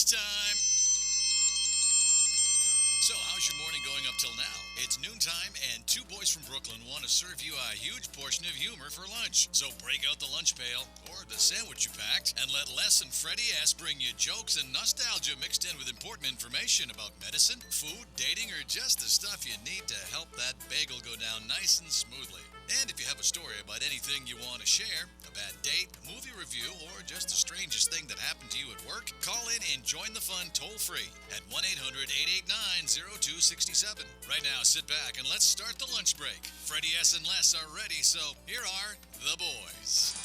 lunchtime. So, how's your morning going up till now? It's noontime, and two boys from Brooklyn want to serve you a huge portion of humor for lunch. So break out the lunch pail, or the sandwich you packed, and let Les and Freddie S bring you jokes and nostalgia mixed in with important information about medicine, food, dating, or just the stuff you need to help that bagel go down nice and smoothly. And if you have a story about anything you want to share, a bad date, a movie review, or just the strangest thing that happened to you at work, call in and join the fun toll-free at 1-800-889-0267. Right now, sit back and let's start the lunch break. Freddie S. and Les are ready, so here are the boys.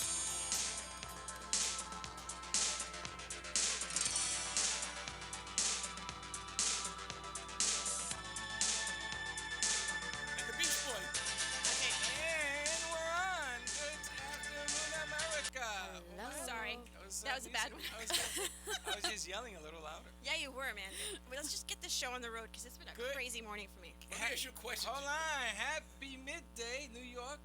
That was a bad one. I was just yelling a little louder. Yeah, you were, man. Well, let's just get this show on the road because it's been a crazy morning for me. Here's your question. Hold on. Happy midday, New York,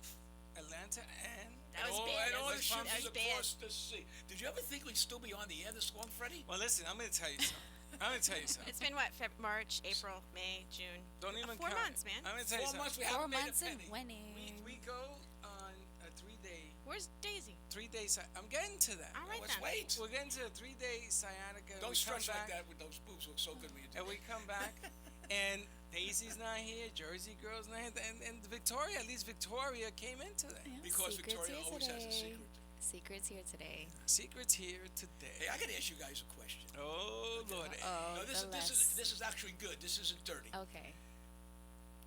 Atlanta, and... That was bad. And all the That ships was bad. across the sea. Did you ever think we'd still be on the air this long, Freddie? Well, listen, I'm going to tell you something. It's been what? March, April, May, June. Don't even 4 count. months, man. I'm going to tell you 4 months, something. we haven't 4 made months a and penny. winning. We go on a 3-day... Where's Daisy? 3 days. I'm getting to that. All right, Let's then. wait. We're getting to a 3-day sciatica. Don't we come stretch like back, that with those boobs. Look so good when you do and we come back, and Daisy's not here. Jersey Girl's not here, and Victoria. At least Victoria came in today. Yeah, Because Secret's Victoria here always has a today. secret. Secret's here today. Secret's here today. Hey, I got to ask you guys a question. Oh Lord. Oh, No, this the is actually good. This isn't dirty. Okay.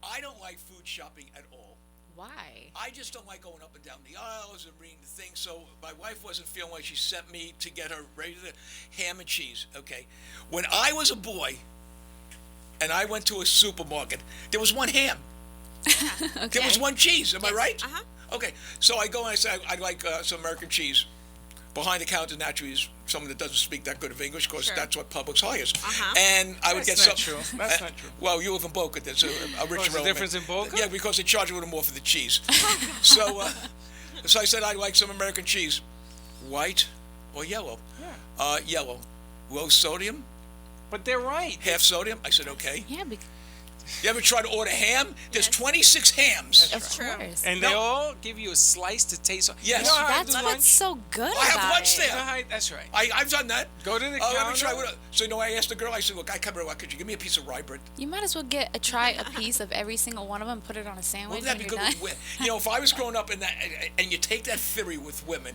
I don't like food shopping at all. Why? I just don't like going up and down the aisles and reading the things. So my wife wasn't feeling like she sent me to get her regular ham and cheese. Okay, when I was a boy, and I went to a supermarket, there was one ham. Okay. There was one cheese. Am I right? Uh-huh. Okay, so I go and I say I'd like some American cheese. Behind the counter naturally is someone that doesn't speak that good of English, because Sure. that's what Publix hires. Uh-huh. And I would That's get not some. true. That's not true. Well, you live in Boca. There's a rich there's a difference in Boca? Yeah, because they charge a little more for the cheese. so I said I'd like some American cheese, white or yellow. Yeah. Yellow, low sodium, But they're right. half sodium. I said okay. Yeah, You ever try to order ham? There's Yes. 26 hams. of True. course. And they all give you a slice to taste. Yes. You know how I That's do what's lunch? so good I have about lunch it. there. You know how that's right. I've done that. Go to the Let me counter. try. So I asked the girl. I said, look, I come here. Could you give me a piece of rye bread? You might as well try a piece of every single one of them, put it on a sandwich, Wouldn't that and be you're good done. with women? You know, if I was growing up in that, and you take that theory with women,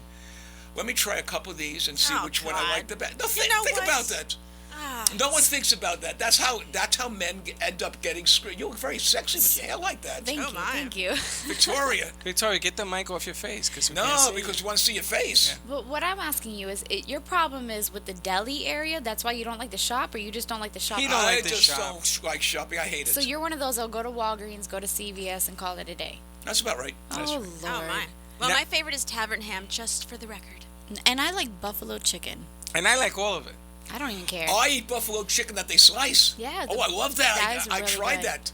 let me try a couple of these and see Oh, which one I God. like the best. No, You know think what? about that. Ah, No one thinks about that. That's how men end up getting screwed. You look very sexy with your hair like that. Thank Oh, you, my. thank you. Victoria. Victoria, get the mic off your face, because No, because you want to see your face. But what I'm asking you is, your problem is with the deli area. That's why you don't like the shop, or you just don't like the shop. He don't I like to just shop. don't like shopping. I hate it. So you're one of those that'll go to Walgreens, go to CVS, and call it a day. That's about right. Oh right. Lord. oh, my. Well, Now- my favorite is Tavern Ham, just for the record. And I like buffalo chicken. And I like all of it. I don't even care. I eat buffalo chicken that they slice. Yeah, Oh, I love that. that is I really tried good. that.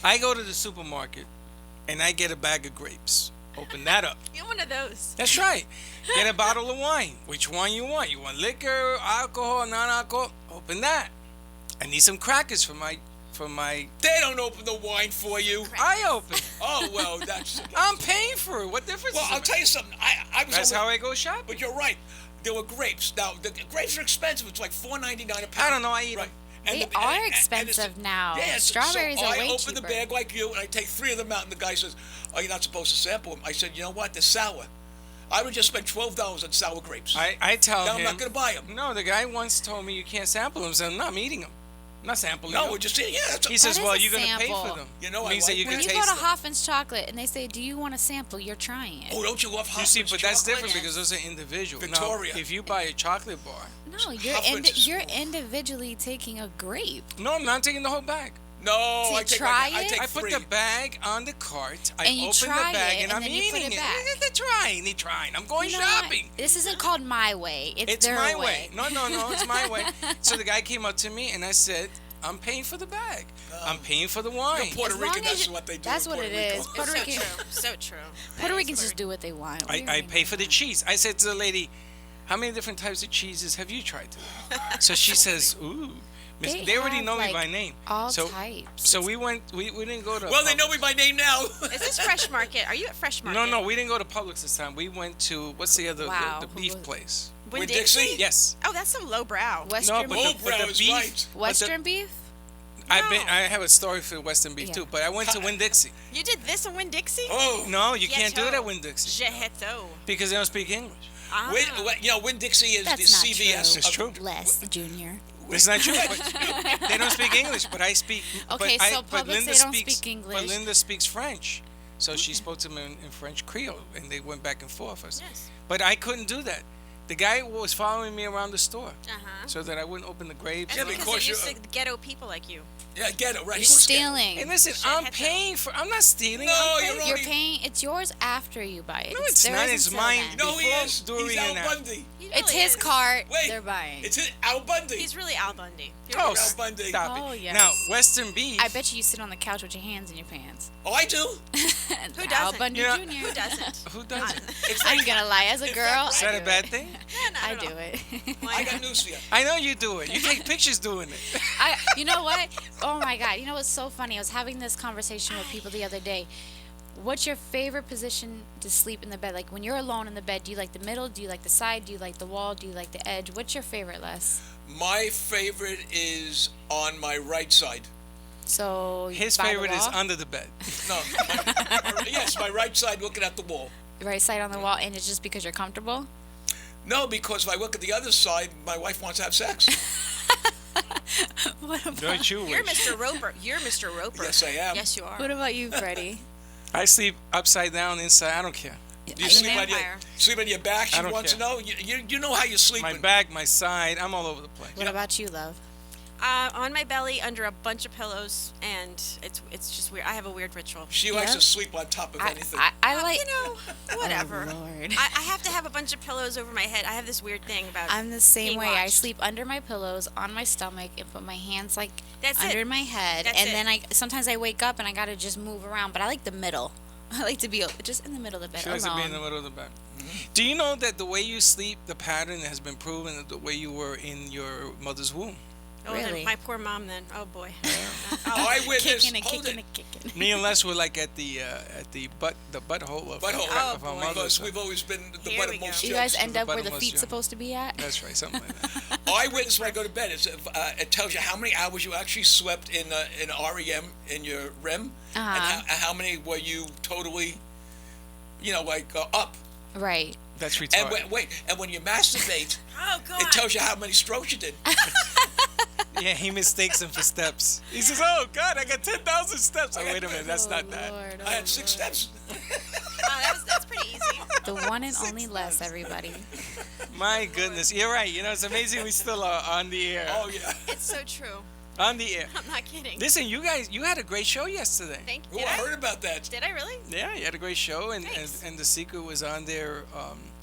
I go to the supermarket, and I get a bag of grapes. Open that up. You're one of those. That's right. Get a bottle of wine. Which one you want? You want liquor, alcohol, non-alcohol? Open that. I need some crackers for my. They don't open the wine for you. I open. Oh, well, that's... I'm paying for it. What difference? Well, does it I'll make? tell you something. I was That's only- how I go shopping. But you're right. There were grapes. Now, the grapes are expensive. It's like $4.99 a pound. I don't know. I eat Right. them. They the- are and it's- expensive now. Yeah, Strawberries so are I way open the cheaper. bag like you, and I take 3 of them out, and the guy says, "Oh, you're not supposed to sample them." I said, "You know what? They're sour. I would just spend $12 on sour grapes. I tell Now him. I'm not going to buy them. No, the guy once told me you can't sample them. So no, I'm eating them. I'm not sampling No, them. we're just eating. Yeah, that's He says, That well, is a you're going to pay sample. for them. You know, I means that like you that. can When you taste go to them. Hoffin's Chocolate and they say, "Do you want a sample?" You're trying it. Oh, don't you love You see, Hofmann's but that's chocolate? different because those are individual. Victoria. Now, if you buy a chocolate bar, No, Hofmann's is you're small. individually taking a grape. no, I'm not taking the whole bag. No, So I you take try I it? take I put 3. the bag on the cart. I And you open try the bag it, and and I'm then you put eating it back. They're trying. They're trying. I'm going You know what? shopping. This isn't called my way. It's their my way. No, it's my way. So the guy came up to me and I said, I'm paying for the bag. I'm paying for the wine. You're Puerto As long Rican, as that's you- what they do. that's in what Puerto it Rico. is. Puerto so Rican- true. So true. Puerto That is Ricans just do what they want. I pay for the cheese. I said to the lady, how many different types of cheeses have you tried today? So she says, ooh. They already have, know me like, by name. all so, types. So we went. We didn't go to. Well, they know me by name now. Is this Fresh Market? Are you at Fresh Market? No, we didn't go to Publix this time. We went to what's the other Wow. the beef place? Winn-Dixie? Yes. Oh, that's some lowbrow. Western but beef. the Lowbrow is beef. right. Western beef. I have a story for Western beef Yeah. too, but I went to Winn-Dixie. You did this in Winn-Dixie? Oh, No, you can't do it Ghetto. at Winn-Dixie Ghetto. because they don't speak English. Ah. Winn-Dixie is That's the not CVS. true. It's true. Les Junior. It's not true. But they don't speak English, but I speak. Okay, but so but Publix, Linda they don't speaks, speak English. But Linda speaks French, so she spoke to me in French Creole, and they went back and forth. Yes. But I couldn't do that. The guy was following me around the store Uh-huh. so that I wouldn't open the grapes. That's Yeah, because because they're used you- to ghetto people like you. Yeah, ghetto, right? You're He looks ghetto. stealing. And listen, I'm paying for. I'm not stealing. No, I'm you're paying. You're already- paying. It's yours after you buy it. No, it's theirs not. It's until mine. then. No, he Before, is. during, He's Al and after. Bundy. He It's really his is. cart. Wait, They're buying. It's Al Bundy. He's really Al Bundy. Here Oh, we go. Al Bundy. stop Oh, it. yes. Now, Western beef. I bet you sit on the couch with your hands in your pants. Oh, I do. Who Al doesn't? Bundy You know- Jr. Who doesn't? Who doesn't? It's I like, ain't gonna lie. As a Is girl, Is that I a do bad it. thing? I do it. I got news for you. I know you do it. You take pictures doing it. You know what? Oh my God! You know what's so funny? I was having this conversation with people the other day. What's your favorite position to sleep in the bed? Like when you're alone in the bed, do you like the middle? Do you like the side? Do you like the wall? Do you like the edge? What's your favorite, Les? My favorite is on my right side. So His by the favorite is wall? under the bed. No, yes, my right side looking at the wall. right side on the wall, and it's just because you're comfortable. No, because if I look at the other side, my wife wants to have sex. What about, Don't you You're wish? Mr. Roper. You're Mr. Roper. Yes, I am. Yes, you are. what about you, Freddie? I sleep upside down, inside. I don't care. Do you Are sleep you on your vampire? sleep on your back? I She don't wants to care. know. You know how you sleep. My when- back, my side. I'm all over the place. What about you, love? On my belly, under a bunch of pillows, and it's just weird. I have a weird ritual. She likes Yeah. to sleep on top of anything. I like. You know, whatever. Oh, Lord. I have to have a bunch of pillows over my head. I have this weird thing about. I'm the same being way. I watched. sleep under my pillows, on my stomach, and put my hands like That's under it. my head. That's and it. then I sometimes I wake up and I gotta just move around. But I like the middle. I like to be just in the middle of the bed She likes to be in alone. the middle of the bed. Do you know that the way you sleep, the pattern has been proven that the way you were in your mother's womb? Oh, Really? then my poor mom. Then, oh boy. I witnessed. Kicking and Hold kicking it. and kicking. Me and Les were like at the butthole of, Butthole, Oh, of our boy. mother. Because so- we've always been the Here butt we of go. most You jokes. guys end up where the bottomless feet's joke. supposed to be at. That's right, something like that. I witness when I go to bed. It tells you how many hours you actually slept in REM in your REM, Uh-huh. and how many were you totally, up. Right. That's And retarded. and when you masturbate, Oh God. it tells you how many strokes you did. Yeah, he mistakes them for steps. He says, "Oh God, I got 10,000 steps." Oh, wait a minute, that's Oh, not that. Lord, I oh, had 6 Lord. steps. That's pretty easy. The one and only Les, everybody. My goodness, you're right. You know, it's amazing we still are on the air. Oh yeah. It's so true. On the air. I'm not kidding. Listen, you guys, you had a great show yesterday. Thank Oh, you. I heard about that. Did I really? Yeah, you had a great show, and Thanks. the Secret was on there.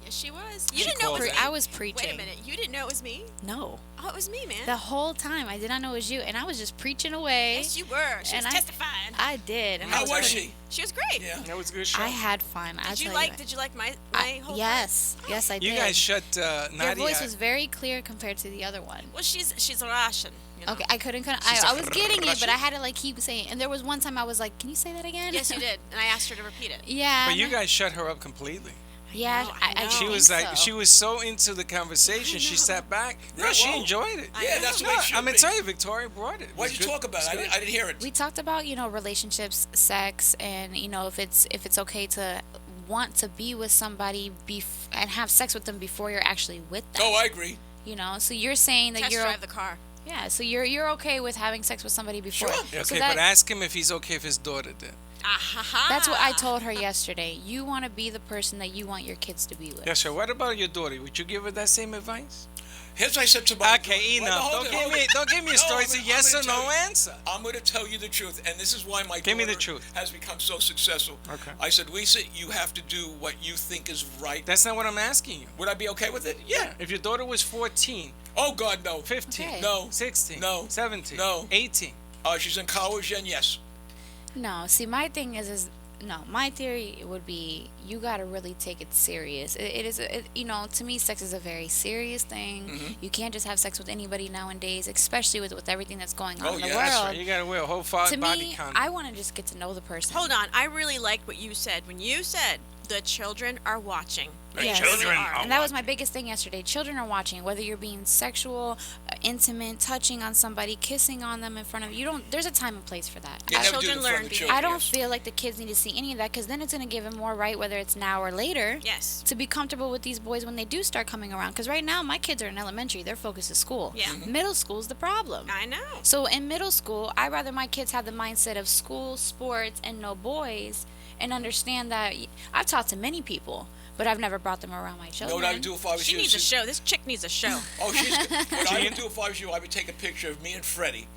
Yes, she was. She You didn't know it was called me. I was preaching. Wait a minute. You didn't know it was me? No. Oh, it was me, man. The whole time I did not know it was you, and I was just preaching away. Yes, you were. She And was I- testifying. I did. And I How was was pretty- she? She was great. Yeah. that was a good show. I had fun. Did you like? Did you like my whole? Yes, yes, I you did. guys shut Your Nadia. voice was very clear compared to the other one. Well, she's Russian. You know? Okay, I couldn't. She's I a was getting it, but Russian? I had to like keep saying. And there was one time I was like, "Can you say that again?" Yes, you did, and I asked her to repeat it. Yeah. But you guys shut her up completely. Yeah, know, I I know. She think was like, so. she was so into the conversation, she sat back. No, Yeah, she well, enjoyed it. Yeah, that's the way it should I'm gonna be. tell you, Victoria brought it. Why'd you talk about it? I didn't hear it. We talked about relationships, sex, and if it's okay to want to be with somebody and have sex with them before you're actually with them. Oh, I agree. So you're saying that Test you're drive the car. yeah, so you're okay with having sex with somebody before. Sure. Okay, So but that, ask him if he's okay if his daughter did. that's what I told her yesterday. You want to be the person that you want your kids to be with. Yes, sir. What about your daughter? Would you give her that same advice? Here's what I said to my. Okay, Well, enough. hold Don't it, give hold me it. don't give me a No, story. I'm It's a gonna- yes I'm or gonna no tell you. answer. I'm going to tell you the truth, and this is why my Give me the daughter truth. has become so successful. Okay. I said, Lisa, you have to do what you think is right. That's not what I'm asking you. Would I be okay with it? Yeah. If your daughter was 14, Oh God, no. 15, Okay. No. 16, No. 17, No. 18. She's in college, and yes. No, see, my thing is No, my theory would be you got to really take it serious. It is, to me, sex is a very serious thing. Mm-hmm. You can't just have sex with anybody nowadays, especially with everything that's going on Oh, in the yeah, world. that's So you gotta wear a whole To body me, condom. I want to just get to know the person. Hold on. I really liked what you said. When you said the children are watching. The Yes. children are And that was my biggest thing yesterday. Children are watching, whether you're being sexual, intimate, touching on somebody, kissing on them in front of you. There's a time and place for that. You never do Children it in front of learn the behavior. children, I don't yes. feel like the kids need to see any of that because then it's going to give them more right, whether it's now or later, Yes. to be comfortable with these boys when they do start coming around. Because right now, my kids are in elementary. Their focus is school. Yeah. Mm-hmm. Middle school's the problem. I know. So in middle school, I'd rather my kids have the mindset of school, sports, and no boys, and understand that I've talked to many people, but I've never brought them around my You know children. what I would do if I was She you? needs a show. This chick needs a show. Oh, she's good. What I would do if I was you, I would take a picture of me and Freddie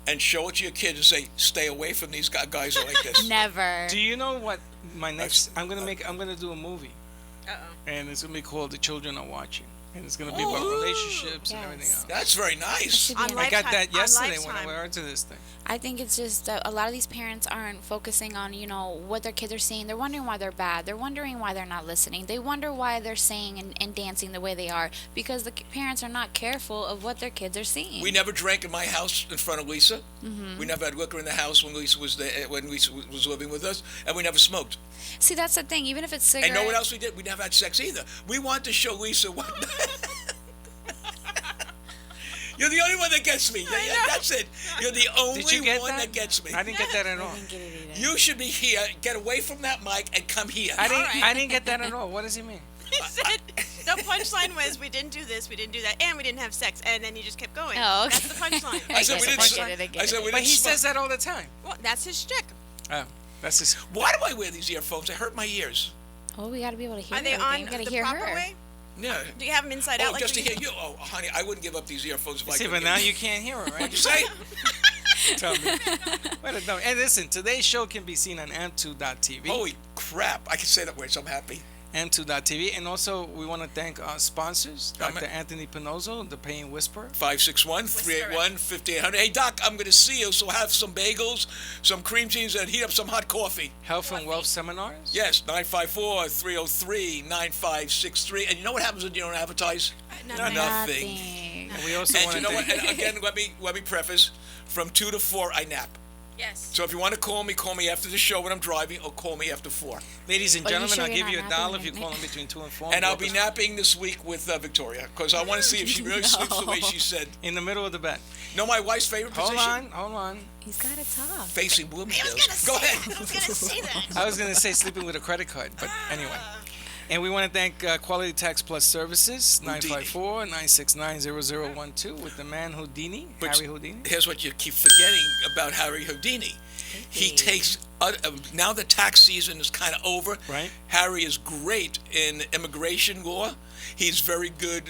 and show it to your kids and say, stay away from these guys like this. Never. Do you know what my next? I'm gonna do a movie, Uh-oh. and it's gonna be called "The Children Are Watching," and it's gonna be about Ooh. relationships and everything Yes. else. That's very nice. should be On an- I got Lifetime- that on yesterday when I Lifetime. went to this thing. I think it's just that a lot of these parents aren't focusing on, what their kids are seeing. They're wondering why they're bad. They're wondering why they're not listening. They wonder why they're saying and dancing the way they are because the parents are not careful of what their kids are seeing. We never drank in my house in front of Lisa. Mm-hmm. We never had liquor in the house when Lisa was there, when Lisa was living with us, and we never smoked. See, that's the thing. Even if it's And cigarettes. know what else we did? We never had sex either. We wanted to show Lisa what. You're the only one that gets me. Yeah, that's it. You're the only Did you get one that? that gets me. I didn't get that at all. I didn't get it either. You should be here. Get away from that mic and come here. I didn't. right. I didn't get that at all. What does he mean? He said the punchline was we didn't do this, we didn't do that, and we didn't have sex, and then you just kept going. Oh, okay. That's the punchline. I said we didn't. I get it, I get I said it. we But didn't. he smoke. says that all the time. Well, that's his shtick. Oh, that's his. Why do I wear these earphones? They hurt my ears. Oh, we got to be able to hear Are they everything. on We got to the hear proper her. way? Yeah. Do you have them inside out? Oh, like just to we- hear you. Oh, honey, I wouldn't give up these earphones if I See, could. but now you can't hear her, right? What'd you say? Tell me. Wait, no. And listen, today's show can be seen on am2.tv. Holy crap! I can say that word, so I'm happy. am2.tv. And also, we want to thank our sponsors, Amen. Dr. Anthony Pinozo, the Paying Whisperer. 561-381-5800. Hey, Doc, I'm going to see you, so have some bagels, some cream cheese, and heat up some hot coffee. Health and Wealth Seminars. Yes, 954-303-9563. And you know what happens when you don't advertise? Nothing. Nothing. And we also And want you to know what? thank. And again, let me preface. From 2 to 4, I nap. Yes. So if you want to call me after the show when I'm driving, or call me after 4. Ladies and Are you gentlemen, sure I'll you're give you not $1 napping if you right call now? in between 2 and 4. And I'll be napping this week with Victoria, because I want to see if she really sleeps the way she said. in the middle of the bed. Know my wife's favorite position? Hold on. He's got to talk. Facing Bloomingdale's. I Go ahead. was gonna say that. I was going to say sleeping with a credit card, but anyway. And we want to thank Quality Tax Plus Services, Houdini. 954-969-0012 with the man Houdini, But Harry Houdini. Here's what you keep forgetting about Harry Houdini. He takes, now the tax season is kind of over. Right. Harry is great in immigration law. He's very good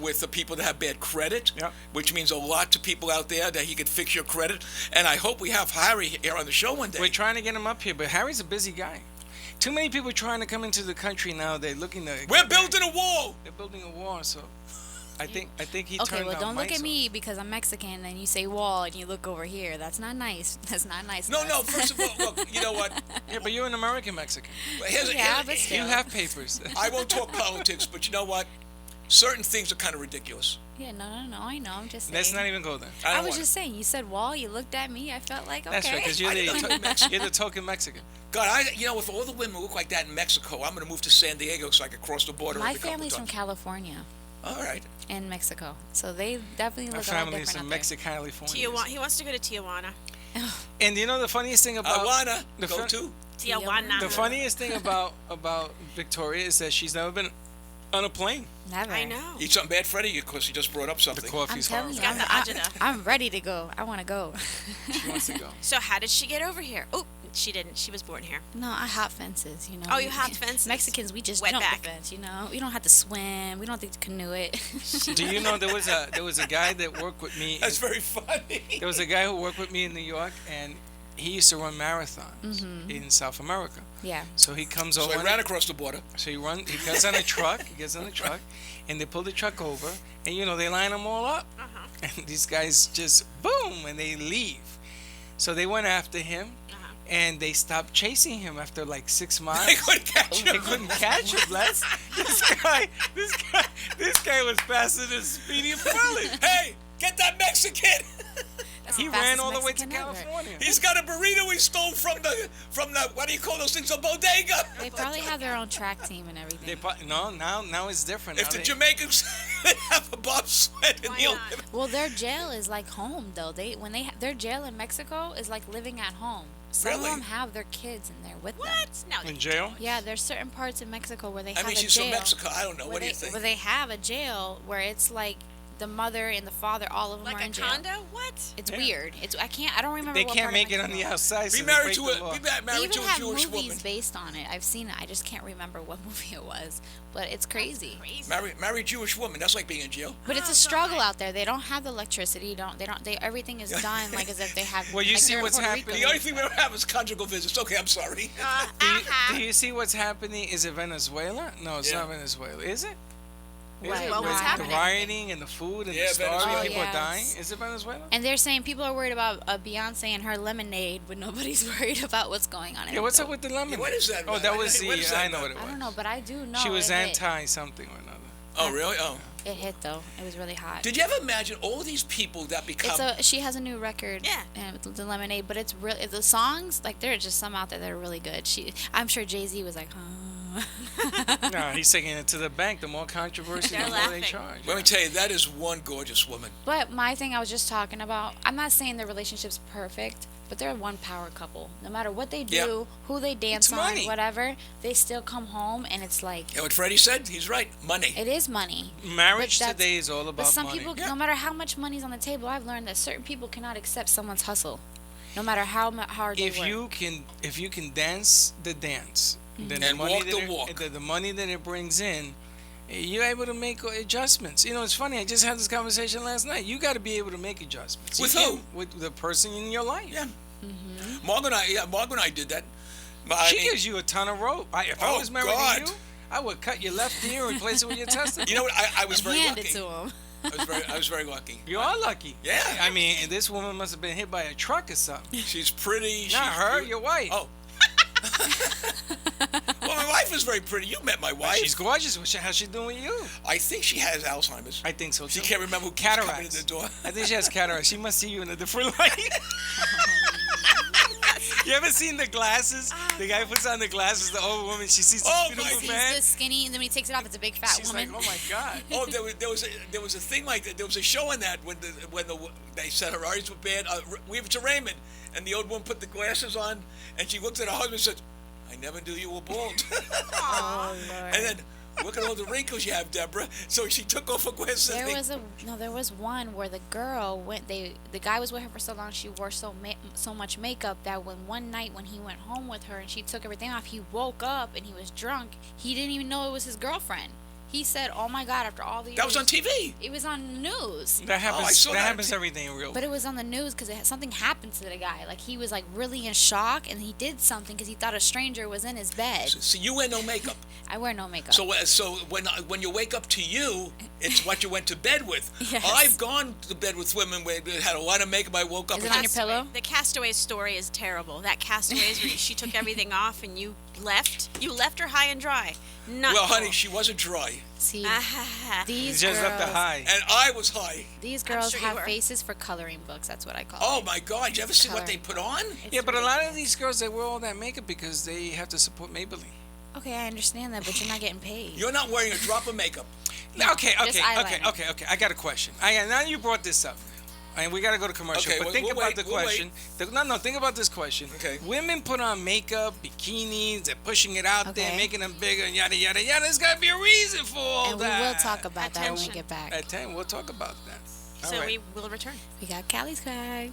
with the people that have bad credit, Yep. which means a lot to people out there that he could fix your credit. And I hope we have Harry here on the show one day. We're trying to get him up here, but Harry's a busy guy. Too many people trying to come into the country now. They're looking to. We're building a wall. They're building a wall, so I think he Okay, turned well, our don't look mics at off. me because I'm Mexican and you say wall and you look over here. That's not nice. That's not nice. No, Gus. no, first of all, look, you know what? Yeah, but you're an American Mexican. Yeah, but still. You have papers. I won't talk politics, but you know what? Certain things are kind of ridiculous. Yeah, no, I know. I'm just saying. Let's not even go there. I I don't was want just saying. You said wall. You looked at me. I felt like okay. That's right, because you're I didn't know Mexican. you're the token Mexican. God, if all the women look like that in Mexico, I'm going to move to San Diego so I can cross the border. My every couple family's from times. California All right. and Mexico, so they definitely Our look a lot family is different from out Mexico, California. Tijuana. He wants to go to Tijuana. And you know the funniest thing about I wanna the go fun- to. Tijuana. the funniest thing about Victoria is that she's never been on a plane. there. Never. I know. Eat something bad, Freddie, because you just brought up The something. I'm coffee's telling you, horrible. Got the agita. I'm ready to go. I want to go. She wants to go. So how did she get over here? Oh, she didn't. She was born here. No, I hop fences. Oh, you hop fences. Mexicans, we just Wet jump back. the fence. We don't have to swim. We don't have to canoe it. Do you know there was a guy that worked with me? That's very funny. There was a guy who worked with me in New York, and he used to run marathons in South America. Yeah. So he comes So over. I ran across the border. So he gets on a truck. He gets on a truck, and they pull the truck over, and they line them all up, and these guys just boom, and they leave. So they went after him, and they stopped chasing him after like 6 miles. They couldn't catch They him. couldn't catch him. This guy was faster than a speedy bullet. Hey, get that Mexican! That's He the ran fastest all the way to Mexican ever. California. He's got a burrito he stole from the what do you call those things, a bodega? They probably have their own track team and everything. Now it's different. If Now the they- Jamaicans have a bobsled in Why the not? Olympics. Well, their jail is like home though. Their jail in Mexico is like living at home. Some Really? of them have their kids in there with them. What? No. in jail. Yeah, there's certain parts in Mexico where they I have mean, a she's jail. from Mexico. I don't know. Where What do they, you think? Where they have a jail where it's like the mother and the father, all of them Like are a in jail. condo? What? It's Yeah. weird. I don't remember. They what can't part make of it on the Mexico. outside. Be so married they to break the law. Be They married even to a have Jewish movies woman. based on it. I've seen it. I just can't remember what movie it was, but it's crazy. Crazy. Married Jewish woman. That's like being in jail. But it's Oh, a struggle God. out there. They don't have the electricity. They everything is done like as if they have. Well, you like see they're in what's Puerto Rico. happening. The only thing we don't have is conjugal visits. Okay, I'm sorry. Do you see what's happening? Is it Venezuela? No, it's Yeah. not Venezuela. Is it? Is What? it? Well, Where what's the happening? rioting and the food and Yeah, the starving, Venezuela. people Oh, are dying. yes. Is it Venezuela? And they're saying people are worried about Beyonce and her lemonade, but nobody's worried about what's going on. Yeah, what's up with the lemon? What is that? Oh, that was the. What is that I know what it I was. don't know, but I do know. She was it hit. anti something or another. Oh, really? Oh. It hit though. It was really hot. Did you ever imagine all these people that become... She has a new record. Yeah. With the lemonade, but it's really the songs like there are just some out there that are really good. I'm sure Jay-Z was like, huh. No, he's taking it to the bank. The more controversy, They're the more they laughing. charge. Let me tell you, that is one gorgeous woman. But my thing I was just talking about, I'm not saying their relationship's perfect, but they're one power couple. No matter what they do, Yeah. who they dance It's on, money. whatever, they still come home and it's like And what Freddie said, he's right. Money. it is money. Marriage But that's- today is all about But some money. people, Yeah. no matter how much money's on the table, I've learned that certain people cannot accept someone's hustle, no matter how hard they if work. you can dance the dance, then And walk the walk. the money that it brings in, you're able to make adjustments. You know, it's funny. I just had this conversation last night. You got to be able to make adjustments. With You who? can't- With the person in your life. Yeah. Marg and I did that. I She mean, gives you a ton of rope. If I Oh, was married God. to you, I would cut your left ear and replace it with your testicle. you know what? I was and very hand lucky. it to him. I was very lucky. You are lucky. Yeah. I mean, and this woman must have been hit by a truck or something. She's pretty. Not she's her, beaut- your wife. Oh. Well, my wife is very pretty. You met my wife. She's gorgeous. How's she doing with you? I think she has Alzheimer's. I think so too. She can't remember who keeps coming in Cataracts. the door. I think she has cataracts. She must see you in a different light. You ever seen the glasses? The guy puts on the glasses, the old woman, she sees this Oh, beautiful He's man. the skinny, and then when he takes it off, it's a big fat She's woman. like, oh my God. Oh, there was a thing like that. There was a show on that when they said her eyes were bad. We were to Raymond, and the old woman put the glasses on, and she looked at her husband and said, "I never knew you were bald." Oh Lord. And then look at all the wrinkles you have, Deborah. So she took off her glasses. There was one where the girl the guy was with her for so long, she wore so much makeup that one night when he went home with her and she took everything off, he woke up and he was drunk. He didn't even know it was his girlfriend. He said, "Oh my God!" After all these That was years, on TV. It was on the news. That happens. I saw that that. happens every day in real But life. it was on the news because something happened to the guy. Like he was like really in shock, and he did something because he thought a stranger was in his bed. So you wear no makeup. I wear no makeup. So when you wake up to you, it's what you went to bed with. Yes. I've gone to bed with women where they had a lot of makeup. I woke up. Is and it on your just- pillow? The Castaway story is terrible. That Castaway is where she took everything off and you left her high and dry. Not Well, cool. honey, she wasn't dry, See, Ah, these You just girls, left the high. and I was high. these girls sure you have were. faces for coloring books. That's what I call Oh it. my God! You ever see what they Coloring. put on? It's Yeah, but a lot of ridiculous. these girls, they wear all that makeup because they have to support Maybelline. Okay, I understand that, but you're not getting paid. You're not wearing a drop of makeup. Okay. Just eyeliner. I got a question. Now you brought this up. And we got to go to commercial. Okay, but we'll think about wait, the we'll question. No, think about this question. Okay. Women put on makeup, bikinis, they're pushing it out there, Okay. making them bigger, and yada, yada, yada. There's got to be a reason for all And we that. will talk about that when we Attention. get back. At 10, we'll talk about that. All so right. we will return. We got Callie's cry.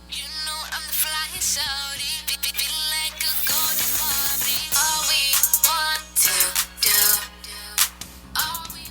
You know I'm the flyest shawty, feel like a golden Barbie. All we want to do, all we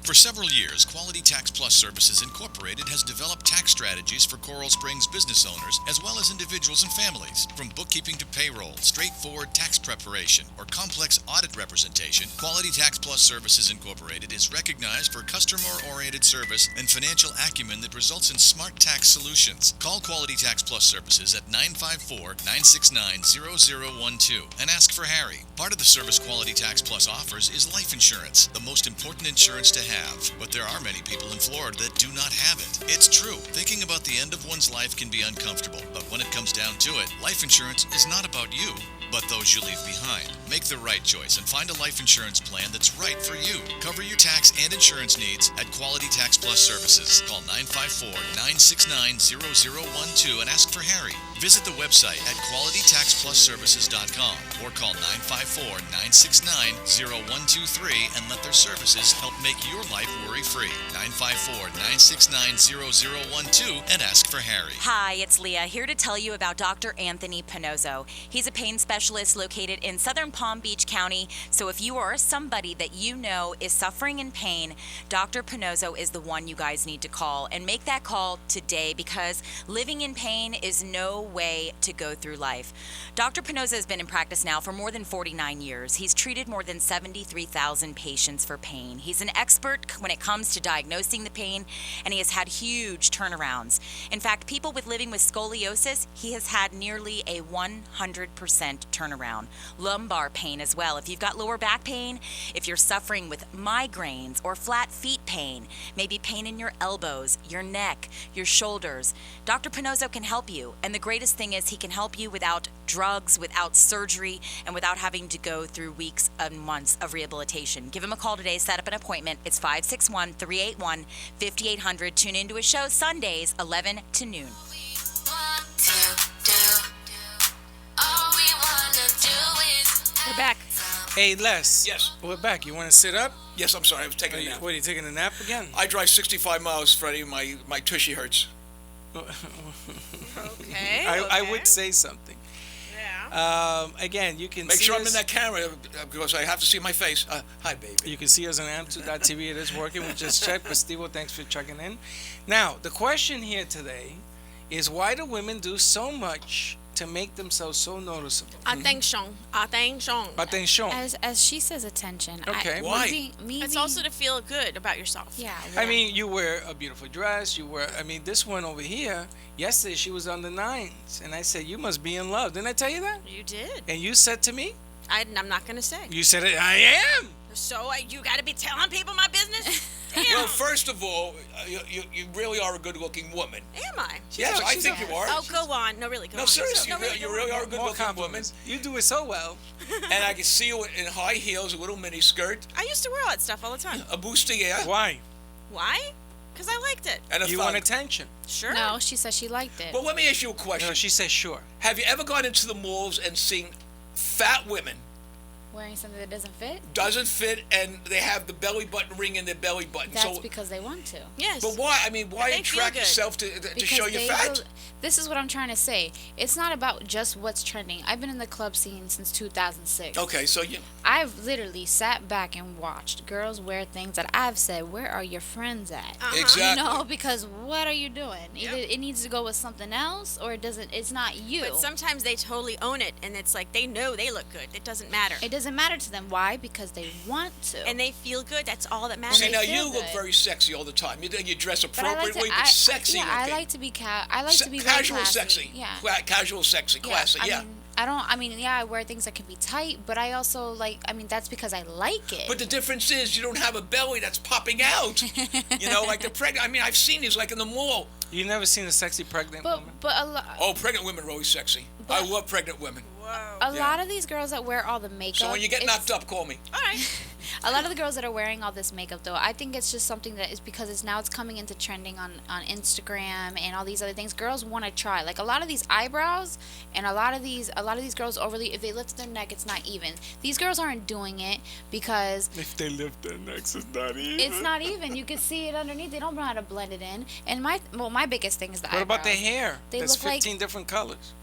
For several years, Quality Tax Plus Services Incorporated has developed tax strategies for Coral Springs business owners as well as individuals and families. From bookkeeping to payroll, straightforward tax preparation, or complex audit representation, Quality Tax Plus Services Incorporated is recognized for customer-oriented service and financial acumen that results in smart tax solutions. Call Quality Tax Plus Services at 954-969-0012 and ask for Harry. Part of the service Quality Tax Plus offers is life insurance, the most important insurance to have. But there are many people in Florida that do not have it. It's true. Thinking about the end of one's life can be uncomfortable, but when it comes down to it, life insurance is not about you, but those you leave behind. Make the right choice and find a life insurance plan that's right for you. Cover your tax and insurance needs at Quality Tax Plus Services. Call 954-969-0012 and ask for Harry. Visit the website at qualitytaxplusservices.com or call 954-969-0123 and let their services help make your life worry-free. 954-969-0012 and ask for Harry. Hi, it's Leah here to tell you about Dr. Anthony Pinozzo. He's a pain specialist located in Southern Palm Beach County, so if you are somebody that you know is suffering in pain, Dr. Pinozzo is the one you guys need to call, and make that call today because living in pain is no way to go through life. Dr. Pinozzo has been in practice now for more than 49 years. He's treated more than 73,000 patients for pain. He's an expert when it comes to diagnosing the pain, and he has had huge turnarounds. In fact, people living with scoliosis, he has had nearly a 100% turnaround. Lumbar pain as well. If you've got lower back pain, if you're suffering with migraines or flat feet pain, maybe pain in your elbows, your neck, your shoulders, Dr. Pinozzo can help you. And the greatest thing is he can help you without drugs, without surgery, and without having to go through weeks and months of rehabilitation. Give him a call today, set up an appointment. It's 561-381-5800. Tune into his show Sundays, 11 to noon. We're back. Hey, Les. Yes. We're back. You want to sit up? Yes, I'm sorry. I was taking a nap. What, are you taking a nap again? I drive 65 miles, Freddie. My tushy hurts. Okay. I would say something. Yeah. Again, you can Make see sure us, I'm in that camera because I have to see my face. Hi, baby. You can see us on am2.tv. It is working. We just checked. But Steve, thanks for checking in. Now, the question here today is why do women do so much to make themselves so noticeable? Attention. Attention. As she says, attention. Okay. Why? It's also to feel good about yourself. Yeah. I mean, you wear a beautiful dress. This one over here, yesterday she was on the nines. And I said, you must be in love. Didn't I tell you that? You did. And you said to me? I'm not going to say. You said it, I am. So you got to be telling people my business? Damn. Well, first of all, you really are a good-looking woman. Am I? Yes, I she's think a- you are. Oh, go on. No, really, go on. No, seriously, No, you really are a More good-looking woman. compliments. You do it so well. And I can see you in high heels, a little mini skirt, I used to wear all that stuff all the time. a bustier, Why? Why? Because I liked it. and a You thong. want attention. Sure. No, she said she liked it. But let me ask you a question. No, she says sure. Have you ever gone into the malls and seen fat women, Wearing something that doesn't fit? doesn't fit, and they have the belly button ring in their belly button? That's So, because they want to. Yes. but why? I mean, why They feel attract good. yourself to Because show you're they fat? will- this is what I'm trying to say. It's not about just what's trending. I've been in the club scene since 2006. Okay, so you. I've literally sat back and watched girls wear things that I've said, where are your friends at? Exactly. You know, because what are you doing? Either it needs to go with something else or it doesn't. It's not you. But sometimes they totally own it, and it's like they know they look good. It doesn't matter. It doesn't matter to them. Why? Because they want to. And they feel good. That's all that matters. See, now feel you look good. very sexy all the time. You dress But I like appropriately, to, but sexy yeah, looking. I like to be I like to be very casual classy. sexy. Yeah. Casual sexy, classy, yeah. I mean, I wear things that can be tight, but I also that's because I like it. But the difference is you don't have a belly that's popping out. You know, like the pregnant. I mean, I've seen these like in the mall. You never seen a sexy pregnant but woman? a lot. Oh, pregnant women are always sexy. I love pregnant women. A lot of these girls that wear all the makeup. So when you get it's- knocked up, call me. All right. A lot of the girls that are wearing all this makeup, though, I think it's just something that is because it's coming into trending on Instagram and all these other things. Girls want to try. Like a lot of these eyebrows and a lot of these girls overly, if they lift their neck, it's not even. These girls aren't doing it because If they lift their necks, it's not even. it's not even. You can see it underneath. They don't know how to blend it in. And my biggest thing is the What eyebrows. about their hair? They There's look like- 15 different colors.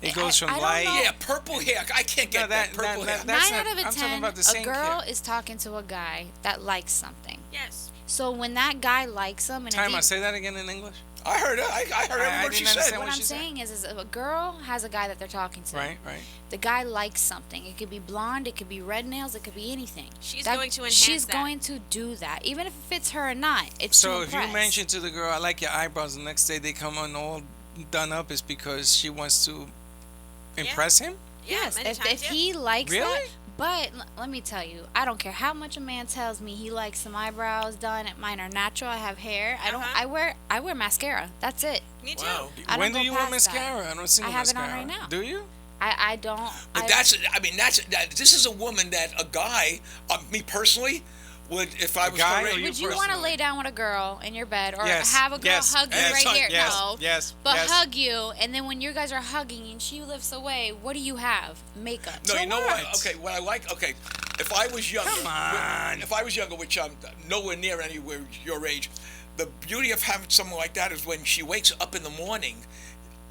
It I- goes from I don't light. know. Yeah, purple hair. I can't get No, that purple hair. that's 9 out not- of a I'm talking 10, about the a same girl hair. is talking to a guy that likes something. Yes. So when that guy likes them, and if Time he- I say that again in English. I heard it. I heard every word she didn't said. understand what what I'm she said. saying is if a girl has a guy that they're talking to, Right, right. the guy likes something. It could be blonde, it could be red nails, it could be anything. She's going to enhance She's that. going to do that, even if it fits her or not. It's So to if you impress. mention to the girl, I like your eyebrows, the next day they come on all done up, is because she wants to impress him? Yeah, Yes, many if times, yeah. he likes that. Really? But let me tell you, I don't care how much a man tells me he likes some eyebrows done. Mine are natural. I have hair. I don't. Uh-huh. I wear mascara. That's it. Me too. Wow. I don't When do go you wear past that. mascara? I don't see no I have it on mascara. right now. Do you? I don't. But this is a woman that a guy, me personally, would, if I was guy her or age- you Would you want to personally? lay down with a girl in your bed, or Yes, have a girl yes, hug you yes, right here? yes, No. yes, But yes. hug you, and then when you guys are hugging and she lifts away, what do you have? Makeup. No, So you know what? what? Okay, what I like. Okay, if I was younger, Come on. if I was younger, which I'm nowhere near anywhere your age, the beauty of having someone like that is when she wakes up in the morning,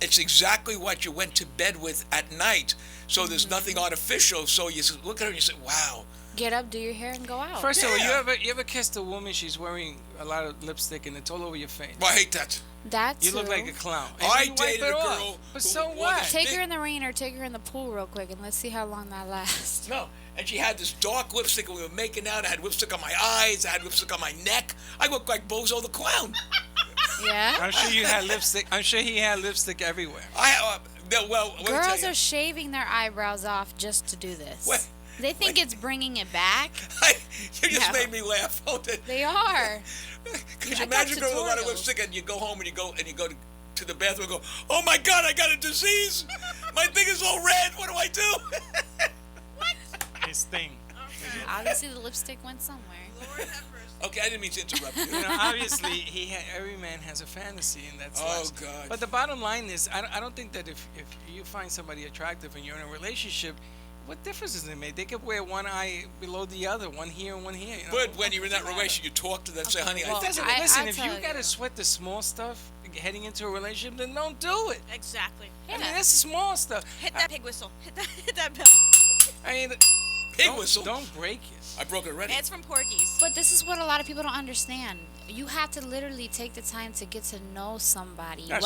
it's exactly what you went to bed with at night. So there's nothing artificial. So you look at her and you say, "Wow." Get up, do your hair, and go out. First of all, Yeah. you ever kissed a woman, she's wearing a lot of lipstick and it's all over your face? Well, I hate that. That's You look like a clown. And I you wipe dated it a off. girl But who so wore what? this Take big- her in the rain or take her in the pool real quick, and let's see how long that lasts. No, and she had this dark lipstick, and we were making out. I had lipstick on my eyes. I had lipstick on my neck. I looked like Bozo the Clown. Yeah. I'm sure you had lipstick. I'm sure he had lipstick everywhere. Well, let me tell Girls you. are shaving their eyebrows off just to do this. What? They think it's bringing it back. You just No. made me laugh. They are. Could you I got imagine a girl with a lot of tutorials. lipstick and you go home and you go to the bathroom and go, "Oh my God, I got a disease. My thing is all red. What do I do?" His thing. Obviously, the lipstick went somewhere. Okay, I didn't mean to interrupt you. You know, obviously, every man has a fantasy, and that's Oh, lies. God. But the bottom line is, I don't think that if you find somebody attractive and you're in a relationship, what difference does it make? They could wear one eye below the other, one here and one here. You know? But when you're in that relationship, you talk to them, say, "Honey, well, I think." Listen, I if you tell gotta you. sweat the small stuff heading into a relationship, then don't do it. Exactly. I mean, that's the small stuff. Hit that pig whistle. Hit that bell. I mean, Pig don't, whistle. Don't break it. I broke it already. It's from Porky's. But this is what a lot of people don't understand. You have to literally take the time to get to know somebody. That's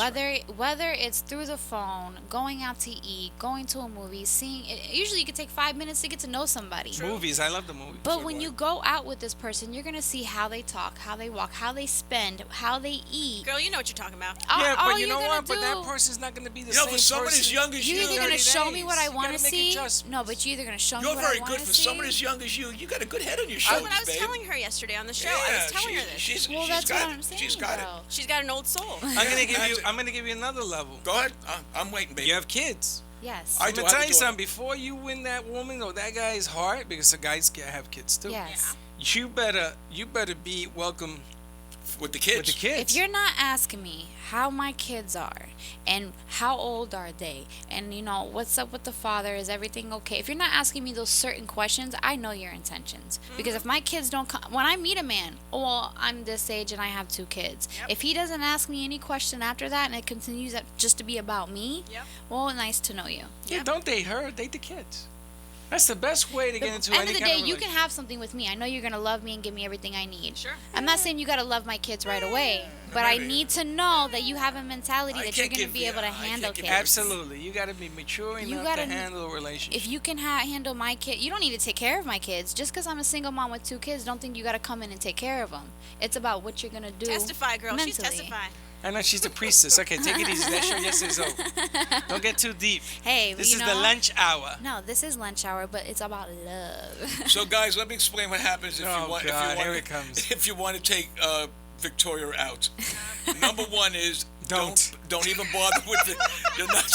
Whether it's through the phone, going out to eat, going to a movie, seeing it, usually you can take 5 minutes to get to know somebody. Movies, I love the movies. But when you go out with this person, you're gonna see how they talk, how they walk, how they spend, how they eat. Girl, you know what you're talking about. Yeah, all but you you're know gonna what? But that do- person's not gonna be the You know, same for someone person. as young as You're you, either gonna 30 show me days. what I You want to gotta make see. adjustments. No, but you're either gonna show me you're what very I want good to for see. someone as young as you. You got a good head on your Oh, shoulders, what I was babe. telling her yesterday on the show. Yeah, I was telling her this. she's Well, she's that's got what it. I'm saying. She's got though. it. She's got an old soul. I'm gonna give you another level. Go ahead. I'm waiting, baby. You have kids. Yes. I I'm do gonna have tell a you daughter. something. Before you win that woman or that guy's heart, because the guys can have kids too. Yes. You better be welcome With the kids. with the kids. If you're not asking me how my kids are and how old are they and what's up with the father, is everything okay, if you're not asking me those certain questions, I know your intentions. Because if my kids don't come, when I meet a man, well, I'm this age and I have 2 kids, if he doesn't ask me any question after that and it continues just to be about me, Yep. well, nice to know you. Yeah, don't date her. Date the kids. That's the best way to get into End any of the kind day, of you can relationship. have something with me. I know you're gonna love me and give me everything I need. Sure. I'm not saying you gotta love my kids right away, but I Maybe. need to know that you have a mentality I that you're can't gonna give be you- able to I can't handle give kids. you- Absolutely. You got to be mature You enough gotta to kn- handle a relationship. If you can handle my kid, you don't need to take care of my kids. Just because I'm a single mom with 2 kids, don't think you gotta come in and take care of them. It's about what you're gonna do. Testify, girl. She's mentally. testifying. I know she's a priestess. Okay, take it easy. That show yesterday's over. Don't get too deep. Hey, This you is know, the lunch hour. No, this is lunch hour, but it's about love. So, guys, let me explain what happens if Oh, you want. God, if you here want, it comes. If you want to take Victoria out, number one is Don't. don't even bother with the. You're not.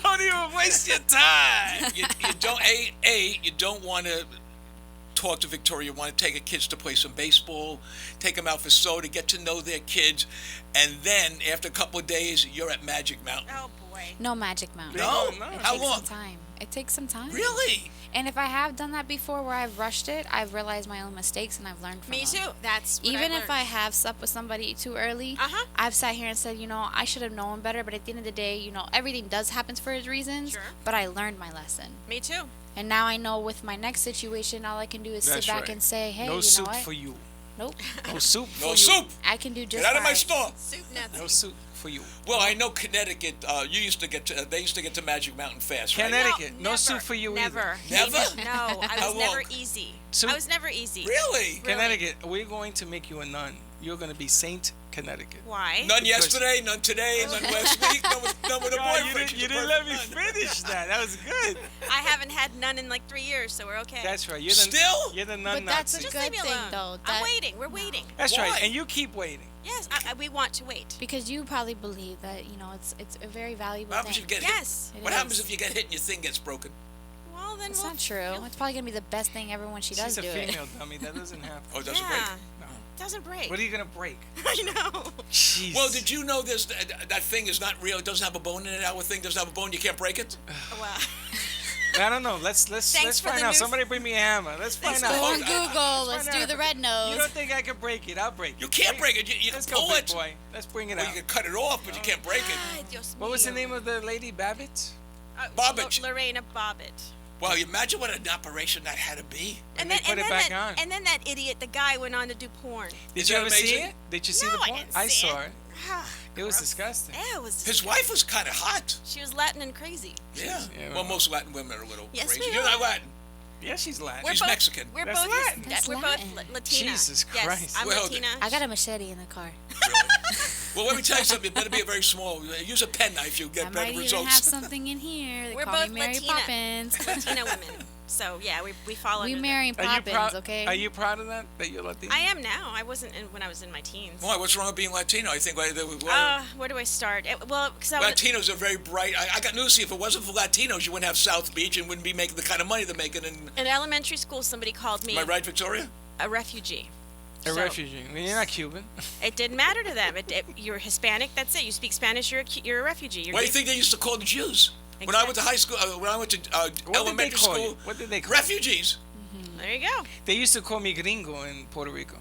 Don't even waste your time. you don't you don't want to talk to Victoria. You want to take her kids to play some baseball, take them out for soda, get to know their kids, and then after a couple of days, you're at Magic Mountain. Oh boy. No Magic Mountain. No, no. It how takes long? some time. It takes some time. Really? And if I have done that before where I've rushed it, I've realized my own mistakes and I've learned from Me them. too. That's what Even I if I have slept with somebody too early, Uh-huh. I've sat here and said, I should have known better. But at the end of the day, everything does happen for its reasons. Sure. But I learned my lesson. Me too. And now I know with my next situation, all I can do is That's sit back right. and say, hey, No you know soup what? for you. Nope. No soup for No you. soup. I can do just Get out of my fries. store. Soup nuts. No soup for you. Well, I know Connecticut. You used to get to. They used to get to Magic Mountain fast, right? Connecticut. No never, soup for you never. either. Never? No, I How was never long? easy. Soup? I was never easy. Really? Connecticut. We're going to make you a nun. You're going to be Saint Connecticut. Why? None yesterday, none today, none last week, none with a God, boyfriend. you She's a didn't let perfect me nun. finish that. That was good. I haven't had none in like 3 years, so we're okay. That's right. You're the, Still? You're the nun But that's a Nazi. Just good leave me thing, alone. though. I'm That- waiting. We're waiting. That's Why? right. And you keep waiting. Yes, we want to wait. Because you probably believe that, you know, it's a very valuable What happens thing. if you get Yes. hit? It What is. happens if you get hit and your thing gets broken? Well, then It's we'll not true. It's probably going to be the best thing ever when she does She's a do it. female dummy. That doesn't happen. Oh, it doesn't Yeah. break. No. It doesn't break. What are you going to break? I know. Jeez. Well, did you know this? That thing is not real. It doesn't have a bone in it. Our thing doesn't have a bone. You can't break it. Well, I don't know. Let's Thanks for find the out. news. Somebody bring me a hammer. Let's find Thanks out. for Go on the- Google. Let's find do out. the red You nose. don't think I can break it? I'll break it. You can't break it. You Let's can go, pull big it. boy. Let's bring it Well, out. you can cut it off, but you can't break it. Ay, Dios What was the mío. name of the lady? Babbitt? Bobbage. Lorena Bobbitt. Well, you imagine what an operation that had to be. And they put it back on. And then that idiot, the guy, went on to do porn. Did Is you that ever see amazing? it? Did you see No, the I porn? didn't I see saw it. it. Ah, It was gross. disgusting. Yeah, it was. His wife was kind of hot. She was Latin and crazy. Yeah. Yeah, Well, most Latin women are a little Yes, crazy. we You're are. not Latin. Yeah, she's Latin. She's both, Mexican. We're That's both Latin. That's we're Latin. both Latina. Jesus yes, Christ. I'm Well, Latina. I got a machete in the car. Well, let me tell you something. It better be a very small. Use a penknife. You'll I get might better even results. have something in here. They We're call both me Mary Latina. Poppins. Latina women. So yeah, we follow. we under marrying Are you Poppins, proud? okay? Are you proud of that? That you're Latino? I am now. I wasn't when I was in my teens. Why? What's wrong with being Latino? I think Where do I start? Well, because I was. Latinos are very bright. I got news to you. If it wasn't for Latinos, you wouldn't have South Beach and wouldn't be making the kind of money they're making. In elementary school, somebody called me Am I right, Victoria? a refugee. A So, refugee. I mean, you're not Cuban. It didn't matter to them. You're Hispanic. That's it. You speak Spanish. You're a refugee. You're What do you think they used to call the Jews? When I went to high school, when I went to What did they elementary call school, you? What did they call refugees. There you go. They used to call me gringo in Puerto Rico.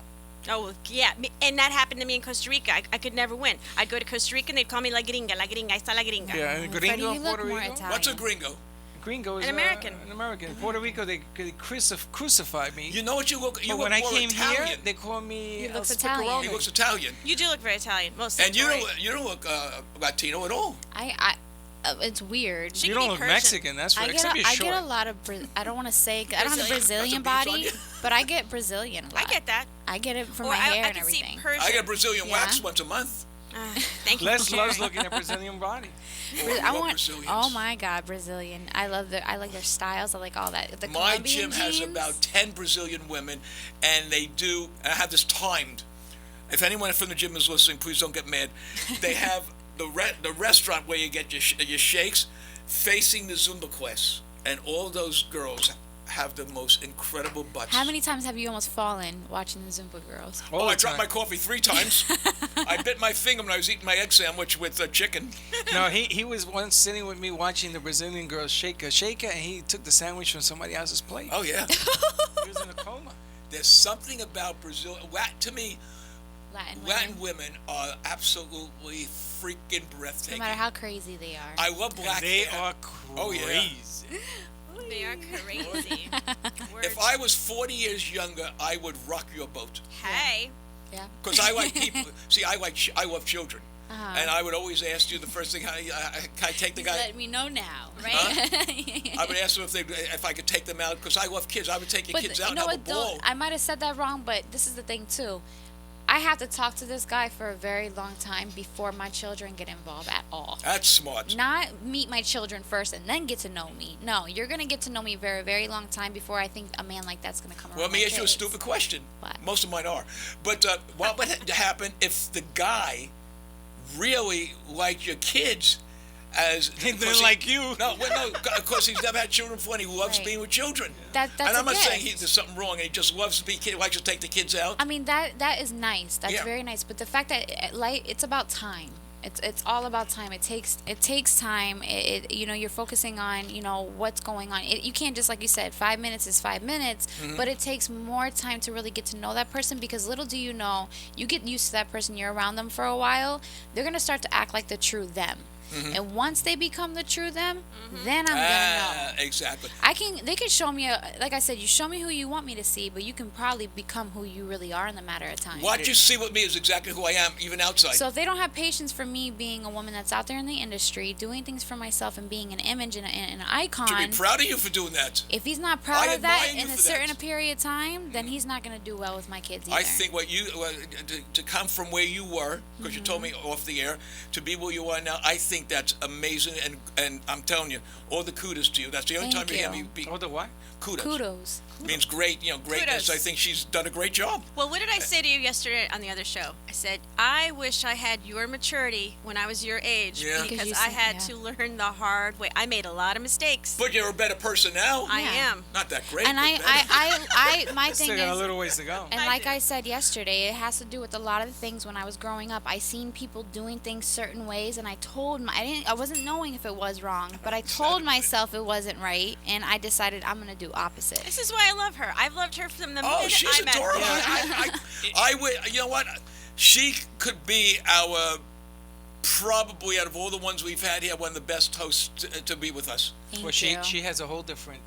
Oh, yeah. And that happened to me in Costa Rica. I could never win. I'd go to Costa Rica and they'd call me la gringa, ahí está la gringa. Yeah, and Freddie, gringo you in look Puerto more Rico. Italian. What's a gringo? Gringo is An American. An American. In Puerto Rico, they crucified me. You know what you look? You but look when I more came Italian. here, they call me He looks El Italian. Spiccarone. He looks Italian, You do look very Italian. Most and you right. don't look Latino at all. It's weird. She You could don't be look Persian. Mexican, that's right. I Except you're get short. a lot of. I don't want to say. I don't have a Brazilian? Brazilian That's a beach on body, you. but I get Brazilian a lot. I get that. I get it from Or my hair I and could everything. see Persian. I get Brazilian Yeah. wax once a month. Thank you. Les for loves sharing. looking at Brazilian body. I love want. Brazilians. Oh my God, Brazilian! I like their styles. I like all that. The My Colombian gym has jeans. about 10 Brazilian women, and they do, and I have this timed. If anyone from the gym is listening, please don't get mad. They have the restaurant where you get your shakes facing the Zumba class, and all those girls have the most incredible butts. How many times have you almost fallen watching the Zumba girls? Oh, All I the dropped time. my coffee 3 times. I bit my finger when I was eating my egg sandwich with chicken. No, he was once sitting with me watching the Brazilian girls shake a, and he took the sandwich from somebody else's plate. Oh, yeah. He was in a coma. There's something about Brazil. To me, Latin Latin women. women are absolutely freaking No breathtaking. matter how crazy they are. I love black They hair. are crazy. Oh, yeah. They are crazy. If I was 40 years younger, I would rock your boat. Hey. Yeah. Because I like people. See, I love children. Uh-huh. And I would always ask you the first thing, can I take the guy? Let me know now, right? I would ask them if I could take them out, because I love kids. I would take your kids out you and know have a what? ball. I might have said that wrong, but this is the thing too. I have to talk to this guy for a very long time before my children get involved at all. That's smart. Not meet my children first and then get to know me. No, you're gonna get to know me very, very long time before I think a man like that's gonna come around. Well, let me my ask you a kids. stupid question. What? Most of mine are. But what would happen if the guy really liked your kids as... He because didn't like you. No, because he's never had children before, and he loves Right. being with children. That's and I'm a not saying gift. there's something wrong, and he just loves to be kid, likes to take the kids out. I mean that is nice. That's Yeah. very nice. But the fact that it's about time. It's all about time. It takes time. You're focusing on what's going on. You can't just, like you said, 5 minutes is 5 minutes, Mm-hmm. but it takes more time to really get to know that person, because little do you know, you get used to that person, you're around them for a while, they're gonna start to act like the true them. And once they become the true them, then I'm gonna know. Exactly. They can show me like I said, you show me who you want me to see, but you can probably become who you really are in the matter of time. What you see with me is exactly who I am, even outside. So if they don't have patience for me being a woman that's out there in the industry, doing things for myself and being an image and an icon, to be proud of you for doing that. if he's not proud I of that admire you in a for certain that. period of time, then he's not going to do well with my kids either. I think what you to come from where you were, because you told me off the air, to be where you are now, I think that's amazing, and I'm telling you, all the kudos to you. That's the only Thank time you hear you. me be Oh, the what? kudos. Kudos. Means great, greatness. Kudos. I think she's done a great job. Well, what did I say to you yesterday on the other show? I said, I wish I had your maturity when I was your age, Yeah. Because because you I said- had yeah. to learn the hard way. I made a lot of mistakes. But you're a better person now. I Yeah. am. Not that great. And but better. my thing Still got a is, little ways to go. and I like do. I said yesterday, it has to do with a lot of the things when I was growing up. I seen people doing things certain ways, and I wasn't knowing if it was wrong, but I told myself it wasn't right, and I decided I'm gonna do opposite. This is why I love her. I've loved her from the Oh, minute she's I met adorable. her. I would. You know what? She could be our probably out of all the ones we've had here, one of the best hosts to be with us. Thank Well, you. she has a whole different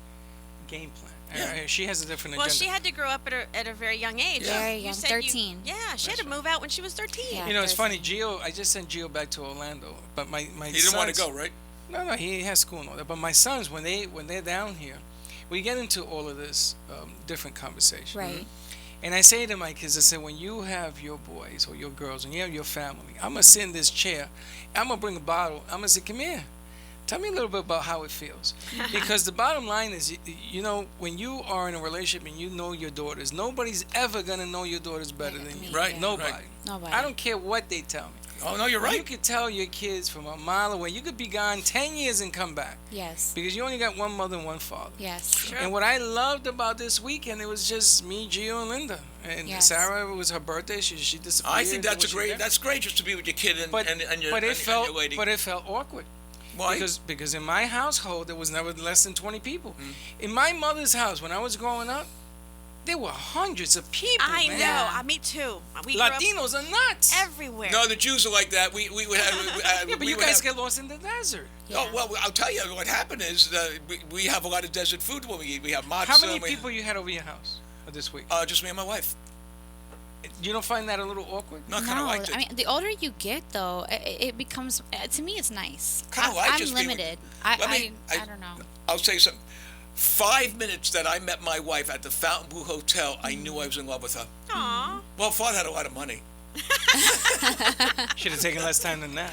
game plan. Yeah. She has a different Well, agenda. she had to grow up at a very young age. Very You young, said 13. Yeah, she had to move out when she was 13. Yeah. You know, it's funny. 13. Gio, I just sent Gio back to Orlando, but my He didn't want to sons- go, right? No, he has school and all that. But my sons, when they're down here, we get into all of this different conversation. Right. And I say to my kids, I say, when you have your boys or your girls, and you have your family, I'm gonna sit in this chair, I'm gonna bring a bottle, I'm gonna say, come here. Tell me a little bit about how it feels. Because the bottom line is, you know, when you are in a relationship and you know your daughters, nobody's ever going to know your daughters better than you. Right, Nobody. right. Nobody. I don't care what they tell me. Oh no, you're You right. could tell your kids from a mile away. You could be gone 10 years and come back. Yes. Because you only got one mother and one father. Yes. Sure. And what I loved about this weekend, it was just me, Gio, and Linda. And Yes. Sarah, it was her birthday. She disappeared. I think that's What she did. That's great just to be with your kid and But, and your but it and felt your lady. but it felt awkward. Why? Because in my household there was never less than 20 people. In my mother's house when I was growing up, there were hundreds of people. I man. know. Me too. We grew up Latinos are nuts. everywhere. No, the Jews are like that. We would have. Yeah, but we you would guys have- get lost in the desert. Oh well, I'll tell you what happened is we have a lot of desert food when we eat. We have matzah. How many we- people you had over your house this week? Just me and my wife. You don't find that a little awkward? No, I kind of No, liked it. I mean, the older you get, though, it becomes. To me, it's nice. Kinda like I'm just being with- limited. Let I me- don't know. I'll tell you something. 5 minutes that I met my wife at the Fontainebleau Hotel, I knew I was in love with her. Aw. Well, Father had a lot of money. Should have taken less time than that.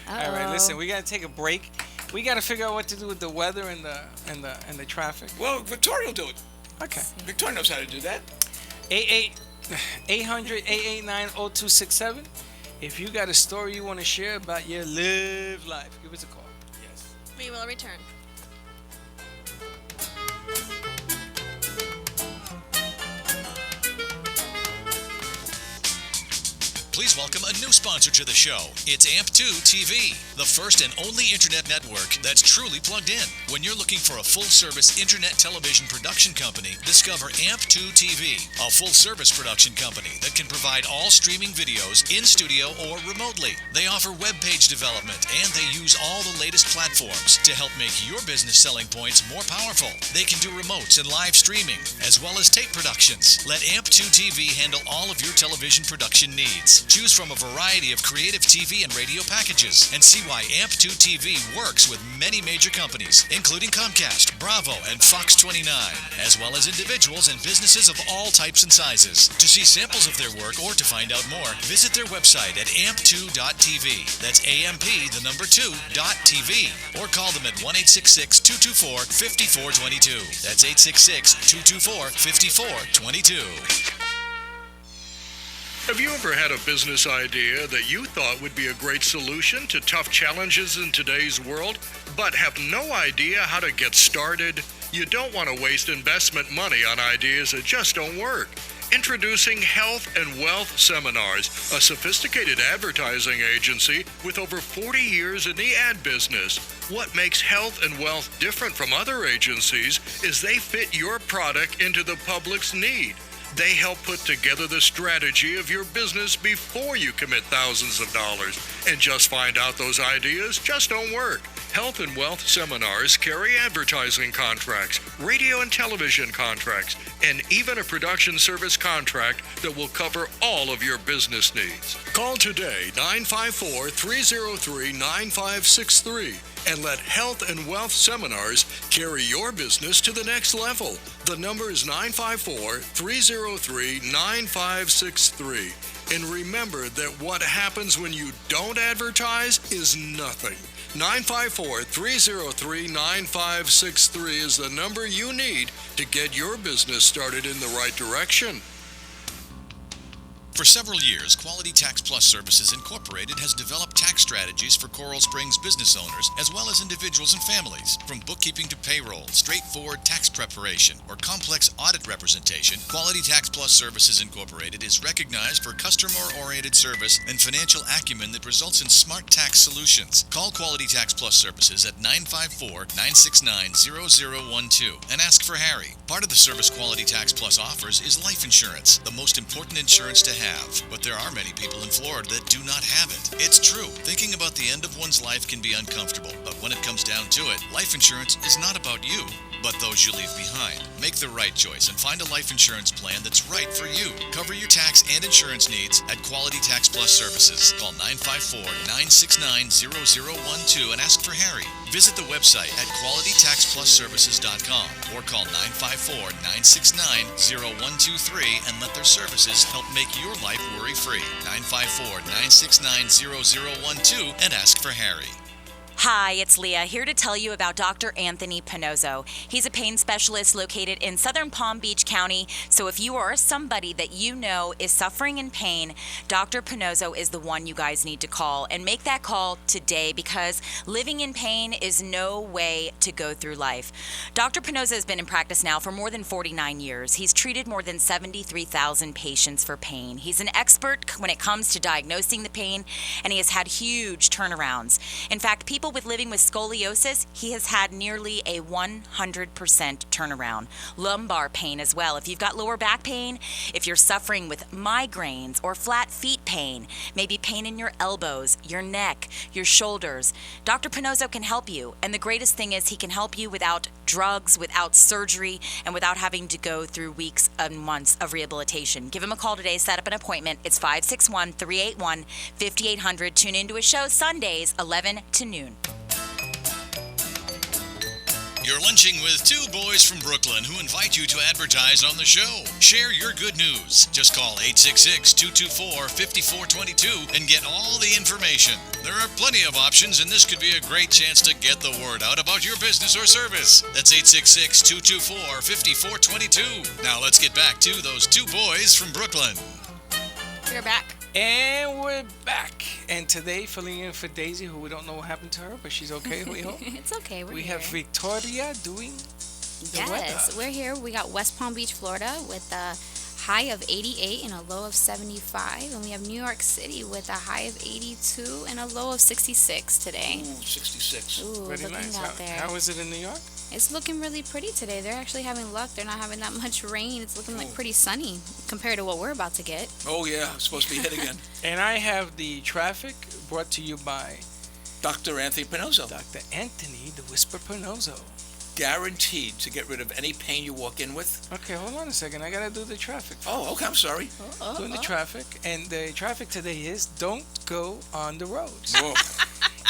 All right, listen, we got to take a break. We got to figure out what to do with the weather and the traffic. Well, Victoria will do it. Okay. Victoria knows how to do that. 800-889-0267. If you got a story you want to share about your live life, give us a call. Yes. We will return. Please welcome a new sponsor to the show. It's AMP2 TV, the first and only internet network that's truly plugged in. When you're looking for a full-service internet television production company, discover AMP2 TV, a full-service production company that can provide all streaming videos in studio or remotely. They offer web page development, and they use all the latest platforms to help make your business selling points more powerful. They can do remotes and live streaming, as well as tape productions. Let AMP2 TV handle all of your television production needs. Choose from a variety of creative TV and radio packages and see why AMP2 TV works with many major companies, including Comcast, Bravo, and Fox 29, as well as individuals and businesses of all types and sizes. To see samples of their work or to find out more, visit their website at amp2.tv. That's AMP2.tv. Or call them at 1-866-224-5422. That's 866-224-5422. Have you ever had a business idea that you thought would be a great solution to tough challenges in today's world, but have no idea how to get started? You don't want to waste investment money on ideas that just don't work. Introducing Health and Wealth Seminars, a sophisticated advertising agency with over 40 years in the ad business. What makes Health and Wealth different from other agencies is they fit your product into the public's need. They help put together the strategy of your business before you commit thousands of dollars and just find out those ideas just don't work. Health and Wealth Seminars carry advertising contracts, radio and television contracts, and even a production service contract that will cover all of your business needs. Call today 954-303-9563 and let Health and Wealth Seminars carry your business to the next level. The number is 954-303-9563. And remember that what happens when you don't advertise is nothing. 954-303-9563 is the number you need to get your business started in the right direction. For several years, Quality Tax Plus Services Incorporated has developed tax strategies for Coral Springs business owners as well as individuals and families. From bookkeeping to payroll, straightforward tax preparation, or complex audit representation, Quality Tax Plus Services Incorporated is recognized for customer-oriented service and financial acumen that results in smart tax solutions. Call Quality Tax Plus Services at 954-969-0012 and ask for Harry. Part of the service Quality Tax Plus offers is life insurance, the most important insurance to have. But there are many people in Florida that do not have it. It's true. Thinking about the end of one's life can be uncomfortable, but when it comes down to it, life insurance is not about you, but those you leave behind. Make the right choice and find a life insurance plan that's right for you. Cover your tax and insurance needs at Quality Tax Plus Services. Call 954-969-0012 and ask for Harry. Visit the website at qualitytaxplusservices.com or call 954-969-0123 and let their services help make your life worry-free. 954-969-0012 and ask for Harry. Hi, it's Leah, here to tell you about Dr. Anthony Pinozzo. He's a pain specialist located in Southern Palm Beach County, so if you or somebody that you know is suffering in pain, Dr. Pinozzo is the one you guys need to call. And make that call today, because living in pain is no way to go through life. Dr. Pinozzo has been in practice now for more than 49 years. He's treated more than 73,000 patients for pain. He's an expert when it comes to diagnosing the pain, and he has had huge turnarounds. In fact, people with living with scoliosis, he has had nearly a 100% turnaround. Lumbar pain as well. If you've got lower back pain, if you're suffering with migraines or flat feet pain, maybe pain in your elbows, your neck, your shoulders, Dr. Pinozzo can help you. And the greatest thing is he can help you without drugs, without surgery, and without having to go through weeks and months of rehabilitation. Give him a call today, set up an appointment. It's 561-381-5800. Tune into his show Sundays, 11 to noon. You're lunching with two boys from Brooklyn who invite you to advertise on the show. Share your good news. Just call 866-224-5422 and get all the information. There are plenty of options, and this could be a great chance to get the word out about your business or service. That's 866-224-5422. Now let's get back to those two boys from Brooklyn. We're back. And we're back. And today, filling in for Daisy, who we don't know what happened to her, but she's okay, we hope. It's okay. We're We here. have Victoria doing the Yes, weather. we're here. We got West Palm Beach, Florida, with a high of 88 and a low of 75. And we have New York City with a high of 82 and a low of 66 today. Ooh, 66. Ooh, Pretty looking nice. out there. How is it in New York? It's looking really pretty today. They're actually having luck. They're not having that much rain. It's looking like pretty sunny compared to what we're about to get. Oh, yeah, it's supposed to be hit again. And I have the traffic brought to you by Dr. Anthony Pinozzo. Dr. Anthony, the Whisper Pinozzo. Guaranteed to get rid of any pain you walk in with. Okay, hold on a second. I got to do the traffic. Oh, okay, I'm sorry. Doing the traffic. And the traffic today is don't go on the roads. Whoa.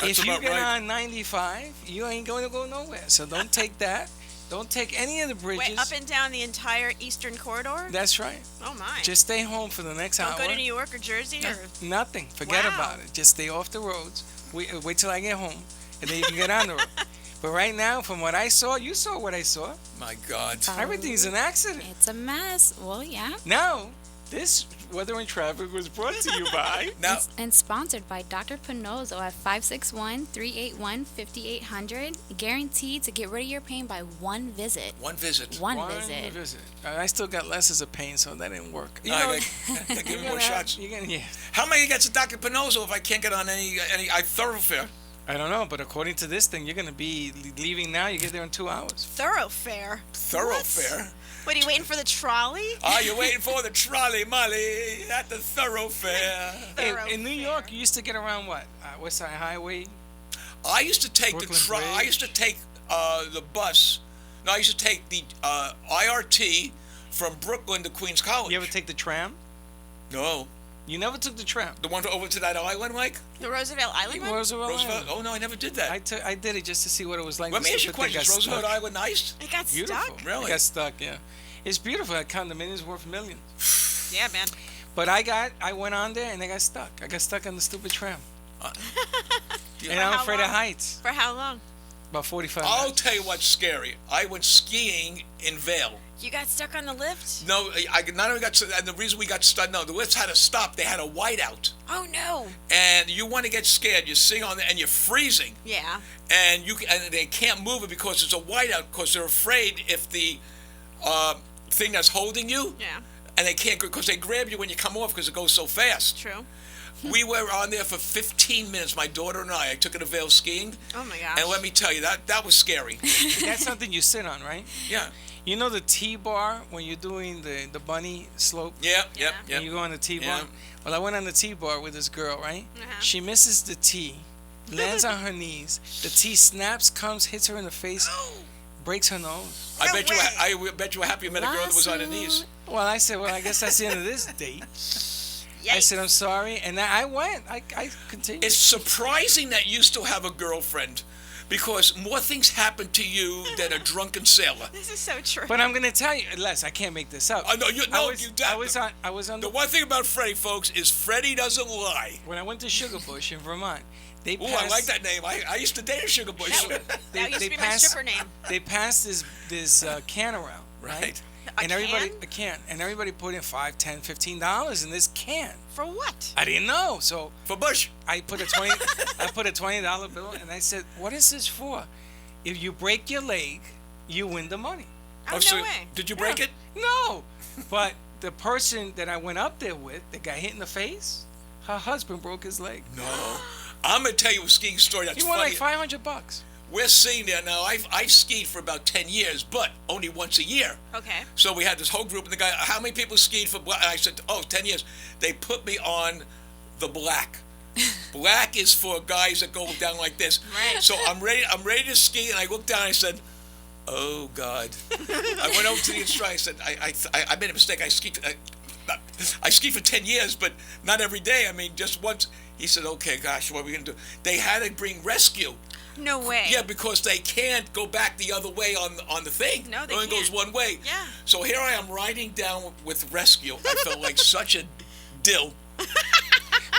That's If you about get right. on 95, you ain't going to go nowhere. So don't take that. Don't take any of the bridges. Wait, up and down the entire eastern corridor? That's right. Oh my. Just stay home for the next Don't hour. go to New York or Jersey or Nothing. Forget Wow. about it. Just stay off the roads. Wait till I get home, and then you can get on the road. But right now, from what I saw, you saw what I saw. My God. Everything's an accident. It's a mess. Well, yeah. Now, this weather and traffic was brought to you by. Now, And sponsored by Dr. Pinozzo at 561-381-5800. Guaranteed to get rid of your pain by one visit. one visit. One One visit. visit. I still got lessons of pain, so that didn't work. You I know, gotta give me more shots. You're gonna, yeah. How am I gonna get to Dr. Pinozzo if I can't get on any thoroughfare? I don't know, but according to this thing, you're gonna be leaving now. You get there in 2 hours. Thoroughfare. Thoroughfare. What, are you waiting for the trolley? Are you waiting for the trolley, Molly, at the thoroughfare? Hey, in New York, you used to get around what? West Side Highway. I used to take Brooklyn I Bridge. used to take the bus. No, I used to take the IRT from Brooklyn to Queens College. You ever take the tram? No. You never took the tram. The one over to that island, Mike? The Roosevelt Island one? Roosevelt Roosevelt? Island. Oh, no, I never did that. I did it just to see what it was like. Let me The ask you a stupid thing question. Is got Roosevelt stuck. Island nice? It got Beautiful. stuck? Really? It got stuck, yeah. It's beautiful. That condominium's worth millions. Yeah, man. But I went on there and I got stuck. I got stuck on the stupid tram. And I'm how afraid of long? heights. For how long? About 45 I'll minutes. tell you what's scary. I went skiing in Vail. You got stuck on the lift? No, I not only got, and the reason we got stuck, no, the lifts had to stop. They had a whiteout. Oh, no. And you want to get scared. You sing on there and you're freezing. Yeah. And they can't move it because it's a whiteout because they're afraid if the thing that's holding you, Yeah. and they can't, because they grab you when you come off because it goes so fast. True. We were on there for 15 minutes, my daughter and I took her to Vail skiing. Oh, my gosh. And let me tell you, that was scary. That's something you sit on, right? Yeah. You know the T-bar when you're doing the bunny slope? Yep, yep, Yeah. And you yep. go on the T-bar? Yeah. Well, I went on the T-bar with this girl, right? Uh-huh. She misses the T, lands on her knees. The T snaps, comes, hits her in the face, breaks her nose. I bet you were happy you met a girl that was on her knees. Well, I said, well, I guess that's the end of this date. I Yikes. said, I'm sorry. And I went. I continued. It's surprising that you still have a girlfriend because more things happen to you than a drunken sailor. This is so true. But I'm going to tell you, Les, I can't make this up. No, you I was on The one thing about Freddie, folks, is Freddie doesn't lie. when I went to Sugar Bush in Vermont. They Ooh, passed, I like that name. I used to date a Sugar Bush. That used to be my passed- stripper name. They passed this can around, right? Right. And everybody put in $5, $10, $15 in this can. For what? I didn't know, so For Bush. I put a $20 bill, and I said, "What is this for? If you break your leg, you win the money." Oh, so no way. did you break it? No, but the person that I went up there with, that got hit in the face, her husband broke his leg. No. I'm going to tell you a skiing story that's He won funny. like $500. We're seeing there now. I've skied for about 10 years, but only once a year. Okay. So we had this whole group, and the guy, how many people skied for black? I said, 10 years. They put me on the black. Black is for guys that go down like this. Right. So I'm ready to ski, and I looked down and I said, oh, God. I went over to the instructor. I said, I made a mistake. I skied for 10 years, but not every day. I mean, just once. He said, okay, gosh, what are we going to do? They had to bring rescue. No way. Yeah, because they can't go back the other way on the thing. No, they it only goes can't. one way. Yeah. So here I am riding down with rescue. I felt like such a dill.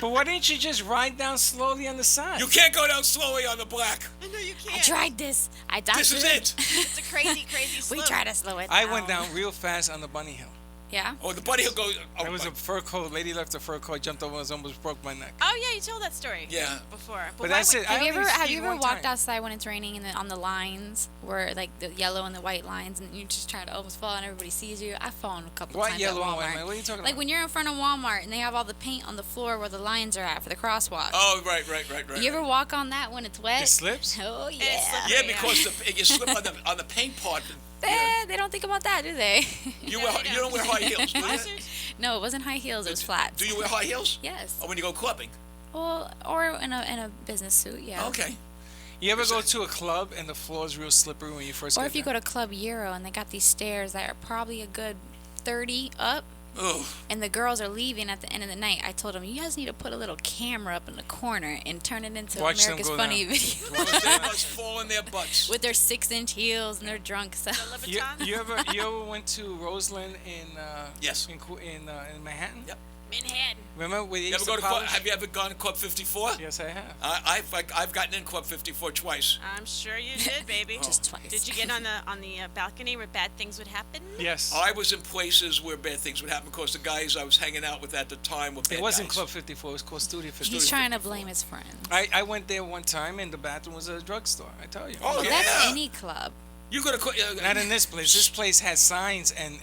But why didn't you just ride down slowly on the side? You can't go down slowly on the black. I know you I can't. tried this. This is it. It's a crazy, crazy slope. We tried to slow it down. I went down real fast on the bunny hill. Yeah. Oh, the bunny hill goes. Oh, There was a fur coat. Lady left a fur coat, jumped over, and almost broke my neck. Oh, yeah, you told that story. Yeah. Before. But why that's would- it. I Have you only ever skied one walked time. outside when it's raining and on the lines where like the yellow and the white lines and you just try to almost fall and everybody sees you? I've fallen a couple What times yellow at and Walmart. white? What are you talking Like about? when you're in front of Walmart and they have all the paint on the floor where the lines are at for the crosswalk. Oh, right. You ever walk on that when it's wet? It slips? Oh it's yeah. slippery. Yeah, because you slip on the paint part. They don't think about that, do they? You No, wear they you don't wear high heels, do you? Buzzers? No, it wasn't high heels. It was flats. Do you wear high heels? Yes. Or when you go clubbing? Well, or in a business suit, yeah. Okay. You ever go to a club and the floor is real slippery when you first Or get if you there? go to Club Euro and they got these stairs that are probably a good 30 up, Oh, and the girls are leaving at the end of the night, I told them, you guys need to put a little camera up in the corner and turn it into Watch them America's go Funny down. Video. they must fall in their butts. With their 6-inch heels and their drunk self. You, Louboutin? you ever went to Roseland in Yes. in Manhattan? Yep. Manhattan. Remember where they You used ever go to to club, polish? have you ever gone to Club 54? Yes, I have. I've gotten in Club 54 twice. I'm sure you did, baby. Just twice. Did you get on the balcony where bad things would happen? Yes. I was in places where bad things would happen because the guys I was hanging out with at the time were bad It wasn't guys. Club 54. It was called Studio 54. He's trying to blame his friends. I went there one time and the bathroom was a drugstore. I tell you. Oh, Well, yeah. that's any club. You go to Not in this place. This place had signs and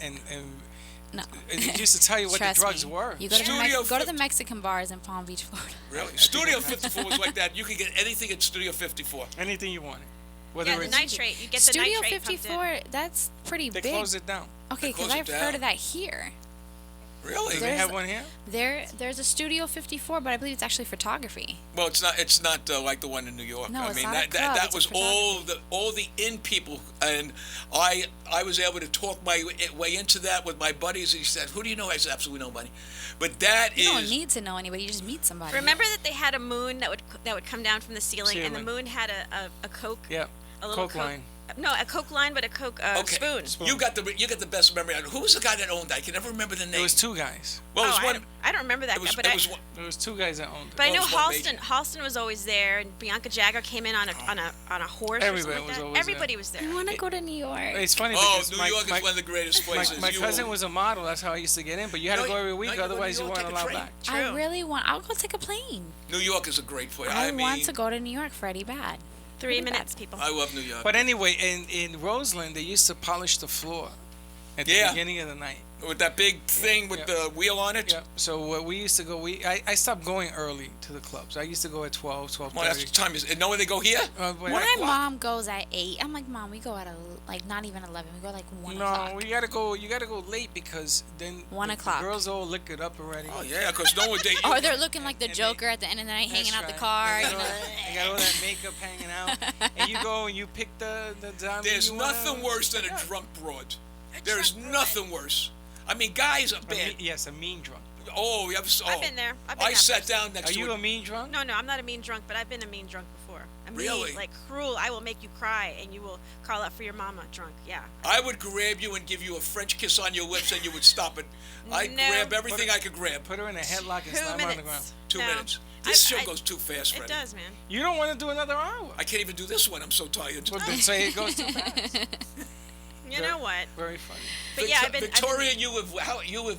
No. It used to tell you what the Trust drugs me. were. You go to, Studio go to the 50 Mexican bars in Palm Beach, Florida. Really? Studio 54 was like that. You could get anything at Studio 54. Anything you wanted. Whether Yeah, the it's nitrate. You get the Studio nitrate pumped in. 54, that's pretty they big. closed it down. Okay, They because closed I've it heard down. of that here. Really? Do they There's- have one here? There's a Studio 54, but I believe it's actually photography. Well, it's not. It's not like the one in New York. No, I it's mean, not a that club, that it's a was all the in people, and I was able to talk my way into that with my buddies. He said, "Who do you know?" I said, "Absolutely nobody." But that You is don't need to know anybody. You just meet somebody. Remember that they had a moon that would come down from the ceiling, and the Ceiling. moon had a Coke. Yeah. A little Coke line. No, a Coke line, but a Coke okay. spoon. You got the best memory. Who was the guy that owned that? I can never remember the name. It was two guys. Well, it was Oh, one. I don't remember that It was, guy, but it was one. There was two guys that owned it. But I Well, know it was one major. Halston was always there, and Bianca Jagger came in on a horse. Everybody or something was like that. always Everybody was there. I want to go to New York. It's funny Oh, because New my, York my, is one of the greatest places. my You cousin will- was a model. That's how I used to get in. But you had No, to go every no, week, you go to otherwise New you York, weren't take a allowed train. back. I True. really want. I'll go take a plane. New York is a great place. I mean, want to go to New York, Freddie. Bad. 3 Pretty minutes, bad. people. I love New York. But anyway, in Roseland, they used to polish the floor at the Yeah. beginning of the night. With that big thing with Yeah. the wheel on it. Yeah. So we used to go. I stopped going early to the clubs. I used to go at 12, Well, that's 12:30. the time. Is know when they go here? When My I- mom goes at 8. I'm like, Mom, we go at like not even 11. We go like 1 o'clock. No, you gotta go. You gotta go late because then 1 the o'clock. girls all liquored up already. Oh yeah, because no one date you. Or they're looking like the And Joker at the end of the night, That's hanging out the right. car. They You know. got all that makeup hanging out, and you go and you pick the diamond. There's you wanna- nothing worse than a drunk broad. There is nothing worse. I mean, guys are bad. Yes, a mean drunk. Oh, you ever? Oh, I've been there. I've been I that sat person. down next Are to you a a mean drunk? No, I'm not a mean drunk, but I've been a mean drunk before. I'm Really? mean, like cruel. I will make you cry, and you will call out for your mama drunk. Yeah. I would grab you and give you a French kiss on your lips, and you would stop it. I'd No. grab everything I could grab. Put her in a headlock and 2 slam her on the ground. minutes. 2 No. minutes. This show I- goes too fast, It Freddie. does, man. You don't want to do another hour. I can't even do this one. I'm so tired. Well, then say it goes too fast. You know what? Very funny. But yeah, I've been. Victoria, you live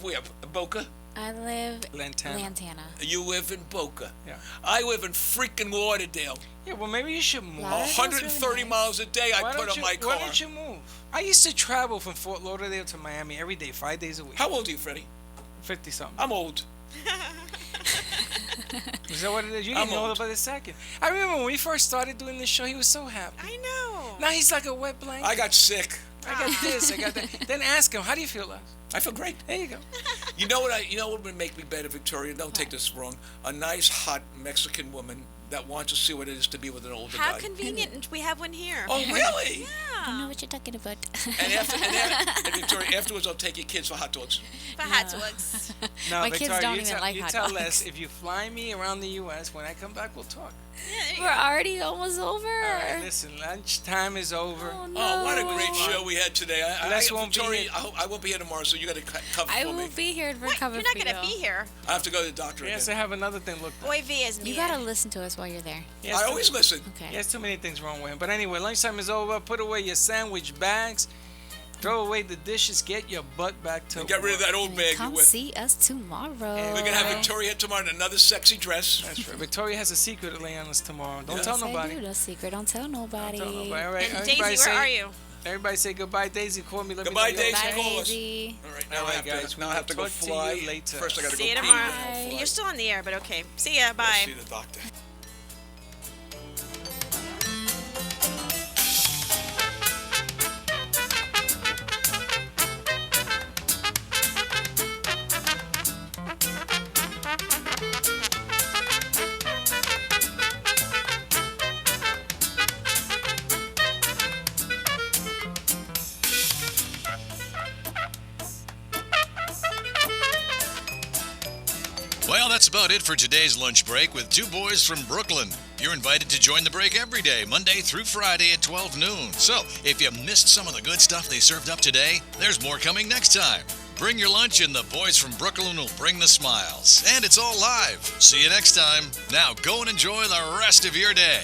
where? Boca? I live Lantana. Lantana. You live in Boca. Yeah. I live in freaking Lauderdale. Yeah, well, maybe you should move. Lauderdale's 130 really nice. miles a day I Why put don't on you- my car. Why don't you move? I used to travel from Fort Lauderdale to Miami every day, 5 days a week. How old are you, Freddie? 50 something. I'm old. Is that what it is? You I'm didn't know old. about the second. I remember when we first started doing this show, he was so happy. I know. Now he's like a wet blanket. I got sick. I got this, I got that. Then ask him, how do you feel, Les? I feel great. There you go. You know what would make me better, Victoria? Don't take this wrong. A nice, hot Mexican woman that wants to see what it is to be with an older How guy. convenient. We have one here. Oh, really? I don't know what you're talking about. And Victoria, afterwards, I'll take your kids for hot dogs. For hot dogs. No, My kids Victoria, don't you even tell, like you hot tell dogs. Les, if you fly me around the U.S., when I come back, we'll talk. We're already almost over. All right, listen, lunchtime is over. Oh, no. Oh, what a great show we had today. Les won't be Victoria, here. I won't be here tomorrow, so you got to cover I for will me. be here for What? cover You're not for gonna you. be here. I have to go to the doctor He has to again. have another thing looked at. Boy, V is me. You gotta listen to us while you're there. He has I to- always listen. Okay. He has too many things wrong with him. But anyway, lunchtime is over. Put away your sandwich bags. Throw away the dishes. Get your butt back to And get rid of work. that old bag you're Come with. see us tomorrow. And We're going to have Okay. Victoria here tomorrow in another sexy dress. That's right. Victoria has a secret to lay on us tomorrow. Don't Yeah. tell Yes, I nobody. do. No secret. Don't tell nobody. Don't tell nobody. All right. And everybody Daisy, say, where are you? Everybody say goodbye, Daisy. Call me. Let Goodbye, me know. Daisy. Bye, Call us. Daisy. All right, now All I right, have guys, to, we now I will have to go talk to fly. you later. First, I got to go See you pee, tomorrow. then I'll fly. You're still on the air, but okay. See ya. Go Bye. see the doctor. Well, that's about it for today's lunch break with two boys from Brooklyn. You're invited to join the break every day, Monday through Friday at 12 noon. So, if you missed some of the good stuff they served up today, there's more coming next time. Bring your lunch and the boys from Brooklyn will bring the smiles. And it's all live. See you next time. Now go and enjoy the rest of your day.